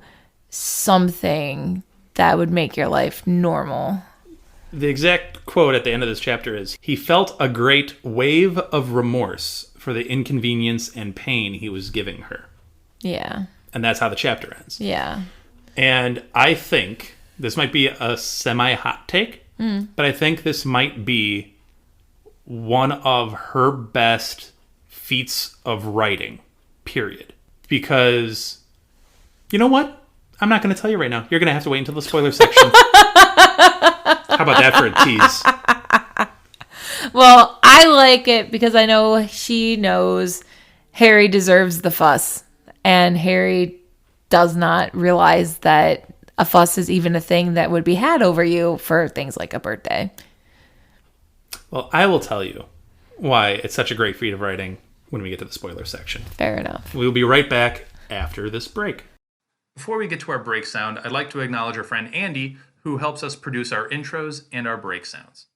something that would make your life normal. The exact quote at the end of this chapter is, he felt a great wave of remorse for the inconvenience and pain he was giving her. Yeah. And that's how the chapter ends. Yeah. And I think, this might be a semi-hot take, but I think this might be one of her best feats of writing, period. Because, you know what? I'm not going to tell you right now. You're going to have to wait until the spoiler section. How about that for a tease? Well, I like it because I know she knows Harry deserves the fuss. And Harry does not realize that a fuss is even a thing that would be had over you for things like a birthday. Well, I will tell you why it's such a great feat of writing when we get to the spoiler section. Fair enough. We'll be right back after this break. Before we get to our break sound, I'd like to acknowledge our friend Andy, who helps us produce our intros and our break sounds.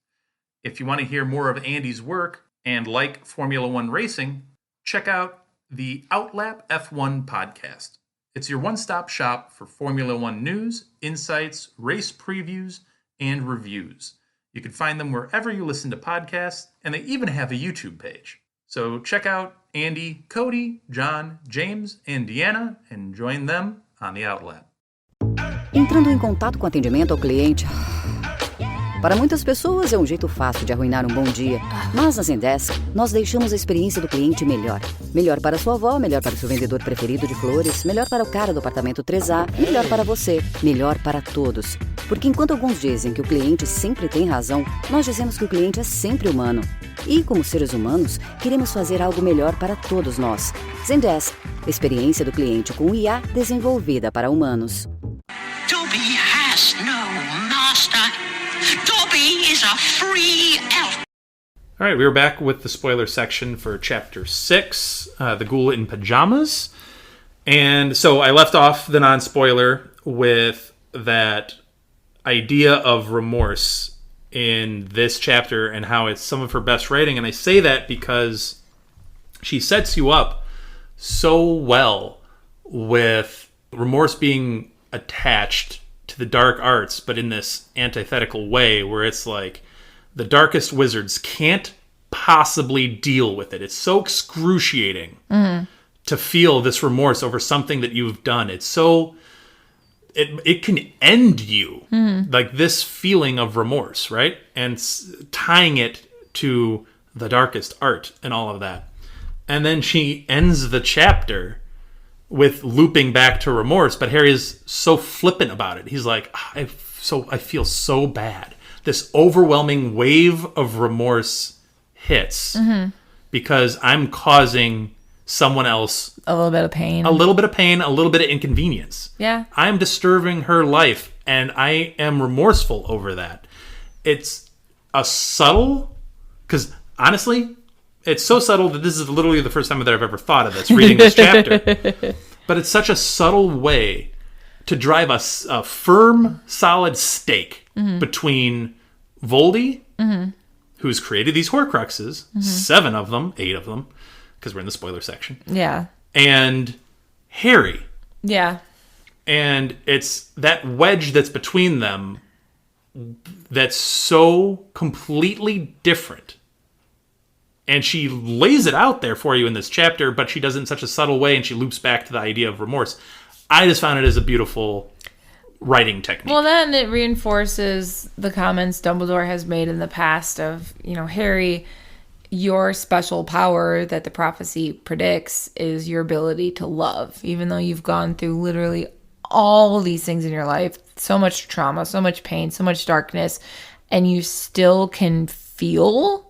If you want to hear more of Andy's work and like Formula One racing, check out the Outlap F1 podcast. It's your one-stop shop for Formula One news, insights, race previews, and reviews. You can find them wherever you listen to podcasts, and they even have a YouTube page. So check out Andy, Cody, John, James, and Deanna, and join them on the Outlap. Entrando em contato com atendimento ao cliente. Para muitas pessoas é um jeito fácil de arruinar um bom dia. Mas na Zendesk, nós deixamos a experiência do cliente melhor. Melhor para sua avó, melhor para o seu vendedor preferido de flores, melhor para o cara do apartamento 3A, melhor para você, melhor para todos. Porque enquanto alguns dizem que o cliente sempre tem razão, nós dizemos que o cliente é sempre humano. E como seres humanos, queremos fazer algo melhor para todos nós. Zendesk, experiência do cliente com IA desenvolvida para humanos. Dobby has no master. Dobby is a free elf. All right, we were back with the spoiler section for Chapter 6, The Ghoul in Pajamas. And so I left off the non-spoiler with that idea of remorse in this chapter and how it's some of her best writing. And I say that because she sets you up so well with remorse being attached to the dark arts, but in this antithetical way where it's like the darkest wizards can't possibly deal with it. It's so excruciating to feel this remorse over something that you've done. It's so it can end you. Like this feeling of remorse, right? And tying it to the darkest art and all of that. And then she ends the chapter with looping back to remorse, but Harry is so flippant about it. He's like, I feel so bad. This overwhelming wave of remorse hits because I'm causing someone else a little bit of pain, a little bit of inconvenience. Yeah. I'm disturbing her life, and I am remorseful over that. It's a subtle, because honestly, it's so subtle that this is literally the first time that I've ever thought of this reading this chapter. But it's such a subtle way to drive a firm, solid stake between Voldy, who's created these horcruxes, 7 of them, 8 of them, because we're in the spoiler section. Yeah. And Harry. Yeah. And it's that wedge that's between them that's so completely different. And she lays it out there for you in this chapter, but she does it in such a subtle way, and she loops back to the idea of remorse. I just found it as a beautiful writing technique. Well, then it reinforces the comments Dumbledore has made in the past of, Harry, your special power that the prophecy predicts is your ability to love. Even though you've gone through literally all of these things in your life, so much trauma, so much pain, so much darkness, and you still can feel,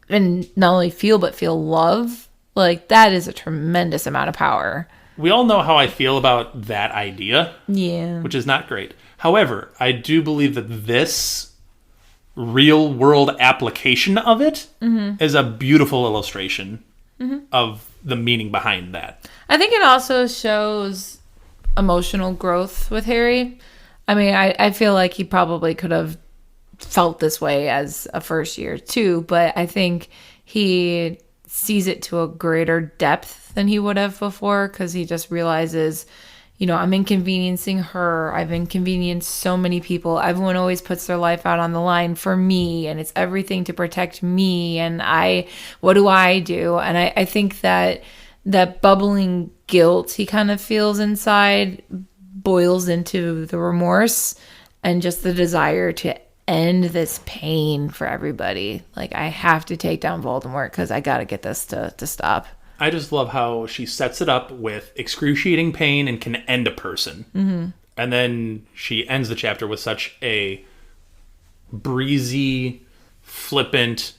and not only feel, but feel love. Like, that is a tremendous amount of power. We all know how I feel about that idea. Yeah. Which is not great. However, I do believe that this real world application of it is a beautiful illustration of the meaning behind that. I think it also shows emotional growth with Harry. I mean, I feel like he probably could have felt this way as a first year too, but I think he sees it to a greater depth than he would have before, because he just realizes, I'm inconveniencing her. I've inconvenienced so many people. Everyone always puts their life out on the line for me, and it's everything to protect me. And what do I do? And I think that bubbling guilt he kind of feels inside boils into the remorse and just the desire to end this pain for everybody. Like, I have to take down Voldemort because I got to get this to stop. I just love how she sets it up with excruciating pain and can end a person. And then she ends the chapter with such a breezy, flippant,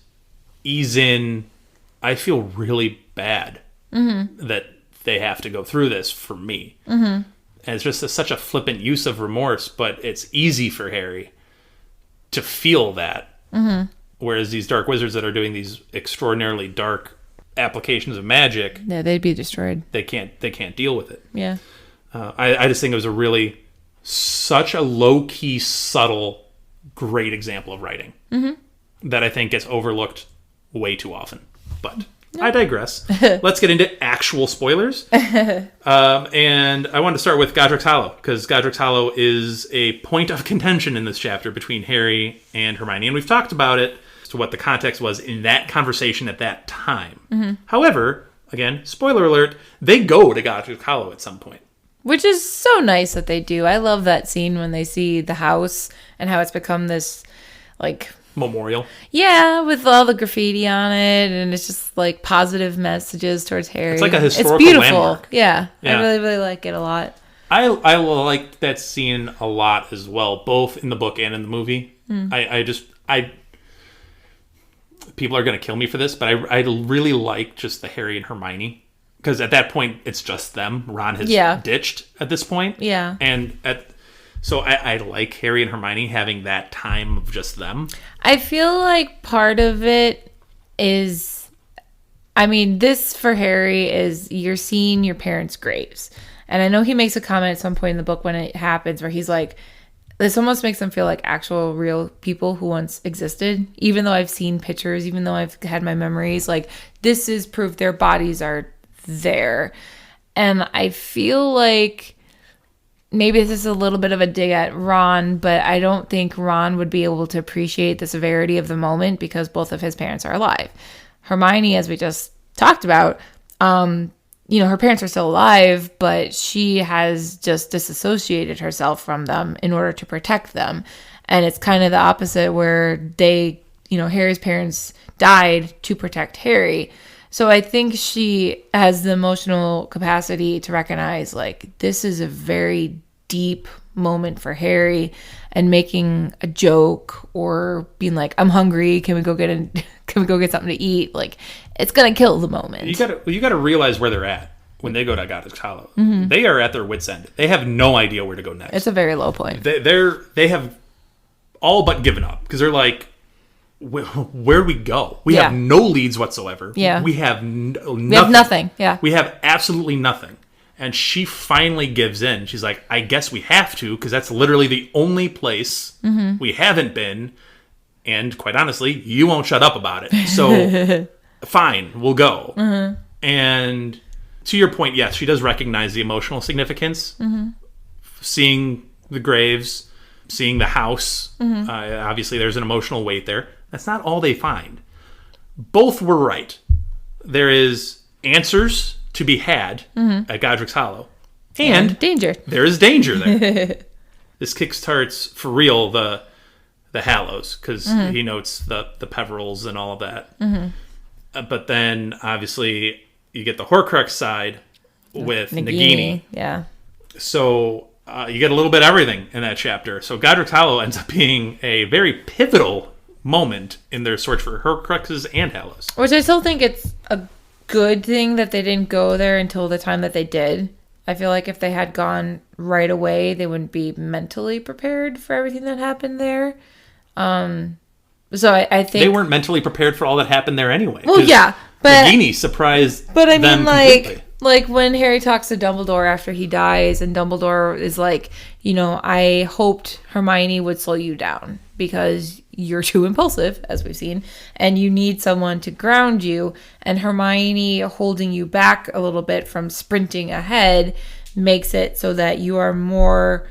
ease in, I feel really bad that they have to go through this for me. And it's just such a flippant use of remorse, but it's easy for Harry to feel that. Whereas these dark wizards that are doing these extraordinarily dark applications of magic, yeah, they'd be destroyed. They can't deal with it. Yeah. I just think it was such a low-key, subtle, great example of writing that I think gets overlooked way too often. But I digress. Let's get into actual spoilers. And I want to start with Godric's Hollow, because Godric's Hollow is a point of contention in this chapter between Harry and Hermione. And we've talked about it, as to what the context was in that conversation at that time. However, again, spoiler alert, they go to Godric's Hollow at some point. Which is so nice that they do. I love that scene when they see the house and how it's become this, memorial. Yeah, with all the graffiti on it, and it's just positive messages towards Harry. It's like a historical it's beautiful. landmark. Yeah, I really, really like it a lot. I like that scene a lot as well, both in the book and in the movie. People are going to kill me for this, but I really like just the Harry and Hermione, because at that point it's just them. Ron has ditched at this point. Yeah, and so I like Harry and Hermione having that time of just them. I feel like part of it is, this for Harry is you're seeing your parents' graves. And I know he makes a comment at some point in the book when it happens where he's like, this almost makes them feel like actual real people who once existed. Even though I've seen pictures, even though I've had my memories, this is proof their bodies are there. And I feel like maybe this is a little bit of a dig at Ron, but I don't think Ron would be able to appreciate the severity of the moment because both of his parents are alive. Hermione, as we just talked about, her parents are still alive, but she has just disassociated herself from them in order to protect them. And it's kind of the opposite where Harry's parents died to protect Harry. So I think she has the emotional capacity to recognize, like, this is a very deep moment for Harry, and making a joke or being like, I'm hungry, can we go get something to eat? Like, it's going to kill the moment. You got to realize where they're at when they go to Godric's Hollow. Mm-hmm. They are at their wits' end. They have no idea where to go next. It's a very low point. They have all but given up because they're like, where do we go? We have no leads whatsoever. Yeah. We have nothing. We have nothing. Yeah. We have absolutely nothing. And she finally gives in. She's like, I guess we have to, because that's literally the only place we haven't been. And quite honestly, you won't shut up about it. So fine, we'll go. Mm-hmm. And to your point, yes, she does recognize the emotional significance. Mm-hmm. Seeing the graves, seeing the house. Mm-hmm. Obviously, there's an emotional weight there. That's not all they find. Both were right. There is answers to be had at Godric's Hollow. And danger. There is danger there. This kickstarts, for real, the Hallows, because he notes the Peverils and all of that. Mm-hmm. But then, obviously, you get the Horcrux side with Nagini. Yeah. So you get a little bit of everything in that chapter. So Godric's Hollow ends up being a very pivotal moment in their search for Horcruxes and Hallows. Which I still think it's a good thing that they didn't go there until the time that they did. I feel like if they had gone right away, they wouldn't be mentally prepared for everything that happened there. So I think they weren't mentally prepared for all that happened there anyway. Well, yeah, but Nagini surprised. But I them mean, completely. like when Harry talks to Dumbledore after he dies, and Dumbledore is like, I hoped Hermione would slow you down because you're too impulsive, as we've seen, and you need someone to ground you. And Hermione holding you back a little bit from sprinting ahead makes it so that you are more,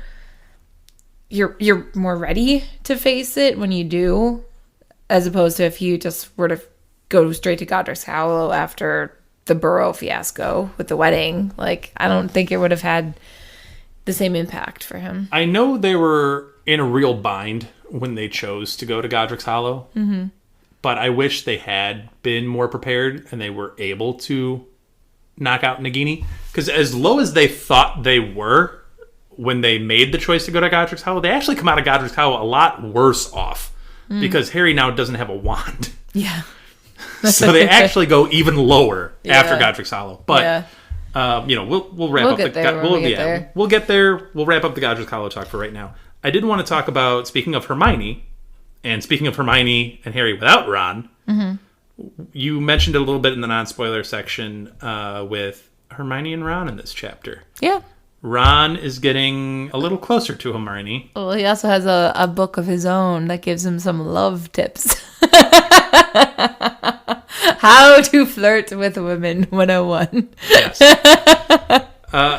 you're more ready to face it when you do, as opposed to if you just were to go straight to Godric's Hollow after the Burrow fiasco with the wedding. Like, I don't think it would have had the same impact for him. I know they were in a real bind when they chose to go to Godric's Hollow, but I wish they had been more prepared and they were able to knock out Nagini. Because as low as they thought they were when they made the choice to go to Godric's Hollow, they actually come out of Godric's Hollow a lot worse off because Harry now doesn't have a wand. Yeah. So they actually go even lower after Godric's Hollow. But we'll wrap up we'll get there. We'll wrap up the Godric's Hollow talk for right now. I did want to talk about, speaking of Hermione and Harry without Ron, you mentioned it a little bit in the non-spoiler section with Hermione and Ron in this chapter. Yeah. Ron is getting a little closer to Hermione. Well, he also has a book of his own that gives him some love tips. How to flirt with women 101. Yes.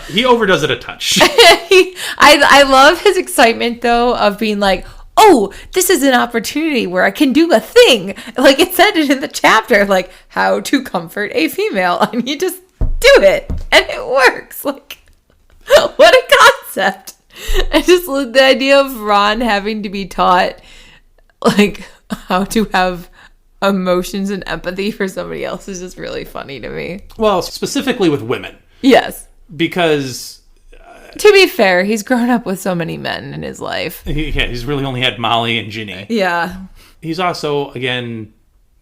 He overdoes it a touch. I love his excitement, though, of being like, oh, this is an opportunity where I can do a thing. Like, it said it in the chapter, like, how to comfort a female. And you just do it. And it works. Like, what a concept. I just love the idea of Ron having to be taught, like, how to have emotions and empathy for somebody else is just really funny to me. Well, specifically with women. Yes. Because to be fair, he's grown up with so many men in his life. He's really only had Molly and Ginny. Yeah. He's also, again,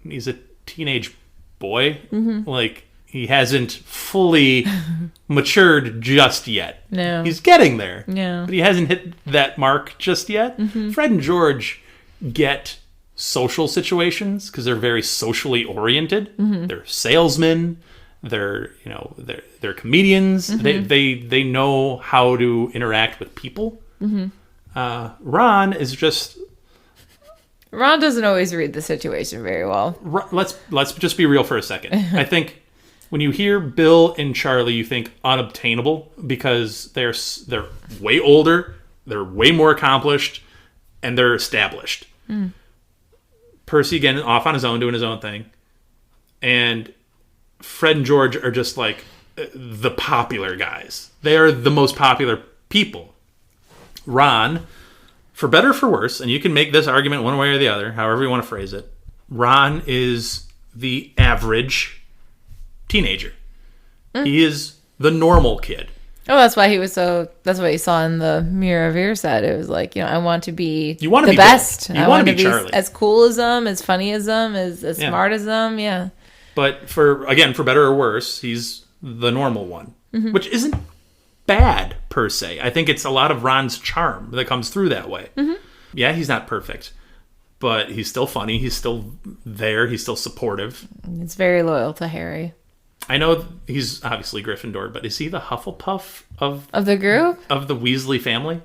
he's a teenage boy. Mm-hmm. Like, he hasn't fully matured just yet. No. He's getting there. Yeah. But he hasn't hit that mark just yet. Mm-hmm. Fred and George get social situations because they're very socially oriented. Mm-hmm. They're salesmen. They're comedians. Mm-hmm. They know how to interact with people. Mm-hmm. Ron doesn't always read the situation very well. Let's just be real for a second. I think when you hear Bill and Charlie, you think unobtainable because they're way older, they're way more accomplished, and they're established. Mm. Percy, again, off on his own, doing his own thing. And Fred and George are just like the popular guys. They are the most popular people. Ron, for better or for worse, and you can make this argument one way or the other, however you want to phrase it, Ron is the average teenager. He is the normal kid. Oh, that's why he was so. That's what he saw in the Mirror of Earset. It was like, I want to be the best. You want to be Charlie. As cool as them, as funny as them, as smart as them. Yeah. But for better or worse, he's the normal one, which isn't bad per se. I think it's a lot of Ron's charm that comes through that way. Yeah, he's not perfect, but he's still funny. He's still there. He's still supportive. It's very loyal to Harry. I know he's obviously Gryffindor, but is he the Hufflepuff of the group? Of the Weasley family?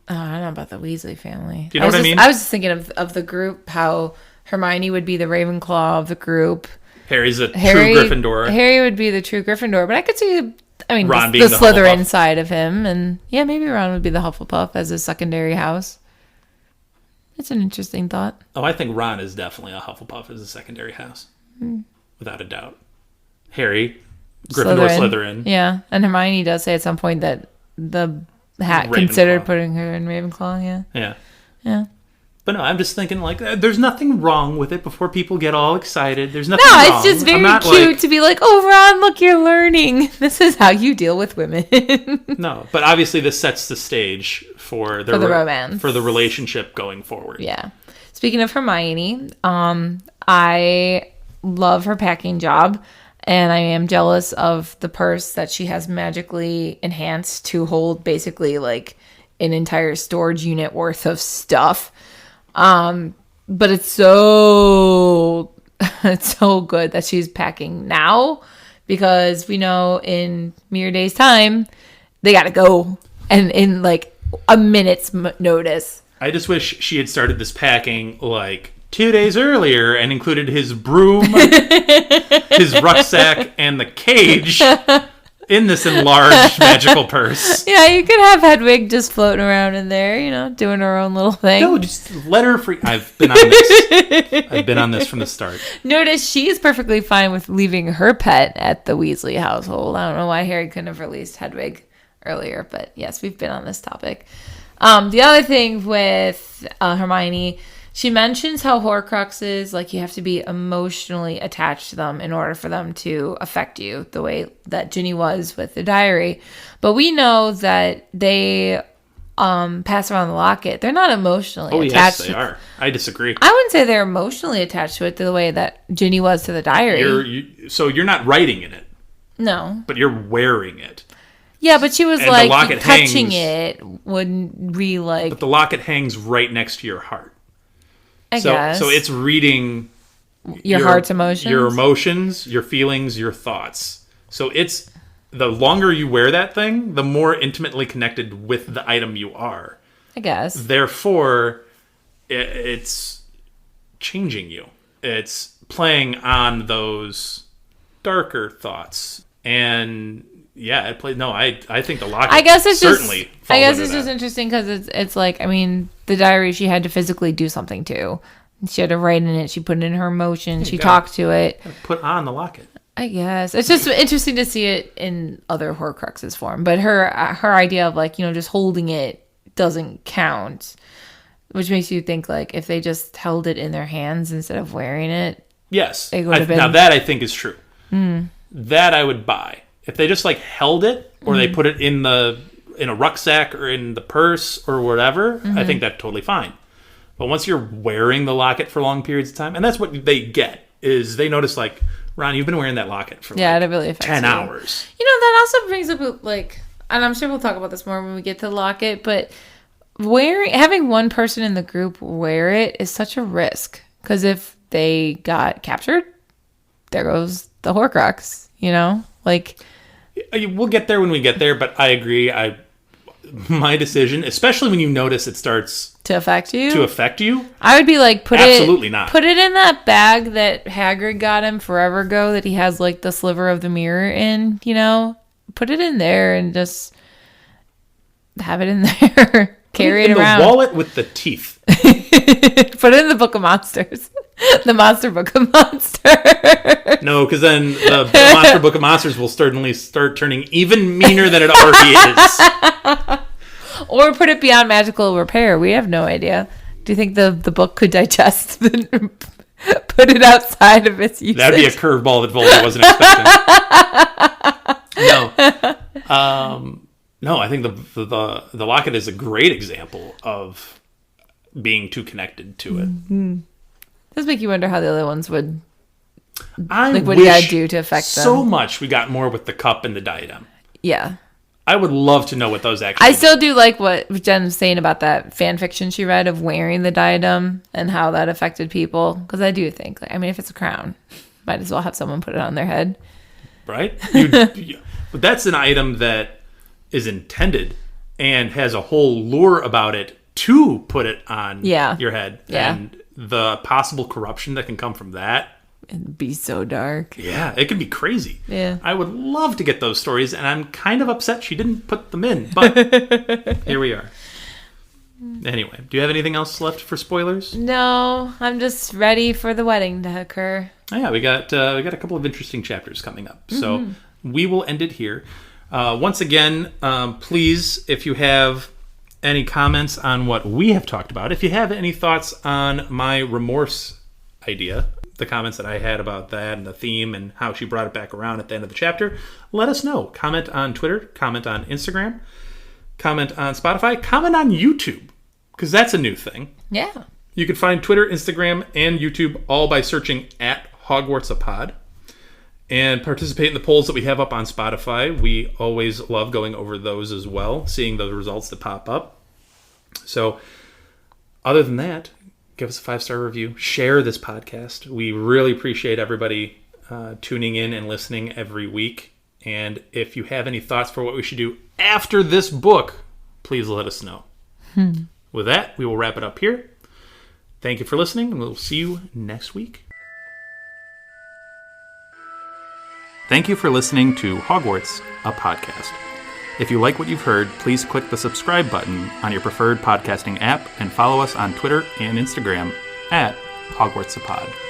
Oh, I don't know about the Weasley family. Do you know what I mean? I was just thinking of the group, how Hermione would be the Ravenclaw of the group. Harry's a true Gryffindor. Harry would be the true Gryffindor, but I could see, Ron the Slytherin side of him. And yeah, maybe Ron would be the Hufflepuff as a secondary house. It's an interesting thought. Oh, I think Ron is definitely a Hufflepuff as a secondary house. Without a doubt. Harry, Gryffindor, Slytherin. Yeah, and Hermione does say at some point that the hat considered putting her in Ravenclaw. Yeah. But no, I'm just thinking there's nothing wrong with it before people get all excited. There's nothing wrong. No, it's just very cute to be like, oh, Ron, look, you're learning. This is how you deal with women. No, but obviously this sets the stage for the romance, for the relationship going forward. Yeah. Speaking of Hermione, I love her packing job. And I am jealous of the purse that she has magically enhanced to hold basically like an entire storage unit worth of stuff. But it's so good that she's packing now, because we know in mere days time, they got to go, and in like a minute's notice. I just wish she had started this packing like 2 days earlier and included his broom, his rucksack, and the cage in this enlarged magical purse. Yeah, you could have Hedwig just floating around in there, doing her own little thing. No, just let her free. I've been on this from the start. Notice she is perfectly fine with leaving her pet at the Weasley household. I don't know why Harry couldn't have released Hedwig earlier, but yes, we've been on this topic. The other thing with Hermione, she mentions how horcruxes, like, you have to be emotionally attached to them in order for them to affect you the way that Ginny was with the diary. But we know that they pass around the locket. They're not emotionally attached. Oh, yes, they are. I disagree. I wouldn't say they're emotionally attached to it the way that Ginny was to the diary. So you're not writing in it. No. But you're wearing it. Yeah, but she was like, touching it wouldn't be like... But the locket hangs right next to your heart. I guess. So it's reading your heart's emotions, your emotions, your feelings, your thoughts. So it's the longer you wear that thing, the more intimately connected with the item you are. I guess. Therefore, it's changing you. It's playing on those darker thoughts. And yeah, it plays. No, I think the locket. I guess it's certainly. I guess it's just interesting because it's like, I mean, the diary she had to physically do something to. She had to write in it. She put it in her emotions. She talked to it. Put on the locket. I guess it's just interesting to see it in other Horcruxes form. But her idea of like, just holding it doesn't count, which makes you think like if they just held it in their hands instead of wearing it. Yes, it would have been. Now that I think is true. That I would buy. If they just like held it, or they put it in a rucksack or in the purse or whatever, I think that's totally fine. But once you're wearing the locket for long periods of time, and that's what they get, is they notice like, Ron, you've been wearing that locket for it really affects 10 hours. That also brings up like, and I'm sure we'll talk about this more when we get to the locket, but having one person in the group wear it is such a risk. Because if they got captured, there goes the Horcrux, like... We'll get there when we get there, but I agree. My decision, especially when you notice it starts to affect you. I would be like, absolutely not. Put it in that bag that Hagrid got him forever ago that he has like the sliver of the mirror in, Put it in there and just have it in there. Carry it in around. the wallet with the teeth. Put it in the Book of Monsters. The Monster Book of Monsters. No, because then the Monster Book of Monsters will certainly start turning even meaner than it already is. Or put it beyond magical repair. We have no idea. Do you think the book could digest put it outside of its usage? That'd be a curveball that Voldy wasn't expecting. No, I think the locket is a great example of being too connected to it. Mm-hmm. Does make you wonder how the other ones would. I what do you gotta do to affect them? So much we got more with the cup and the diadem. Yeah. I would love to know what those actually. I still do like what Jen was saying about that fan fiction she read of wearing the diadem and how that affected people. Because I do think, I mean, if it's a crown, might as well have someone put it on their head. Right? But that's an item that is intended and has a whole lure about it to put it on your head. Yeah. And the possible corruption that can come from that. It'd be so dark. Yeah, it could be crazy. Yeah. I would love to get those stories, and I'm kind of upset she didn't put them in, but here we are. Anyway, do you have anything else left for spoilers? No, I'm just ready for the wedding to occur. Oh, yeah, we got a couple of interesting chapters coming up, so we will end it here. Once again, please, if you have any comments on what we have talked about, if you have any thoughts on my remorse idea, the comments that I had about that and the theme and how she brought it back around at the end of the chapter, let us know. Comment on Twitter, comment on Instagram, comment on Spotify, comment on YouTube, because that's a new thing. Yeah. You can find Twitter, Instagram, and YouTube all by searching at HogwartsAPod. And participate in the polls that we have up on Spotify. We always love going over those as well, seeing the results that pop up. So, other than that, give us a 5-star review. Share this podcast. We really appreciate everybody tuning in and listening every week. And if you have any thoughts for what we should do after this book, please let us know. With that, we will wrap it up here. Thank you for listening, and we'll see you next week. Thank you for listening to Hogwarts, a podcast. If you like what you've heard, please click the subscribe button on your preferred podcasting app and follow us on Twitter and Instagram at HogwartsAPod.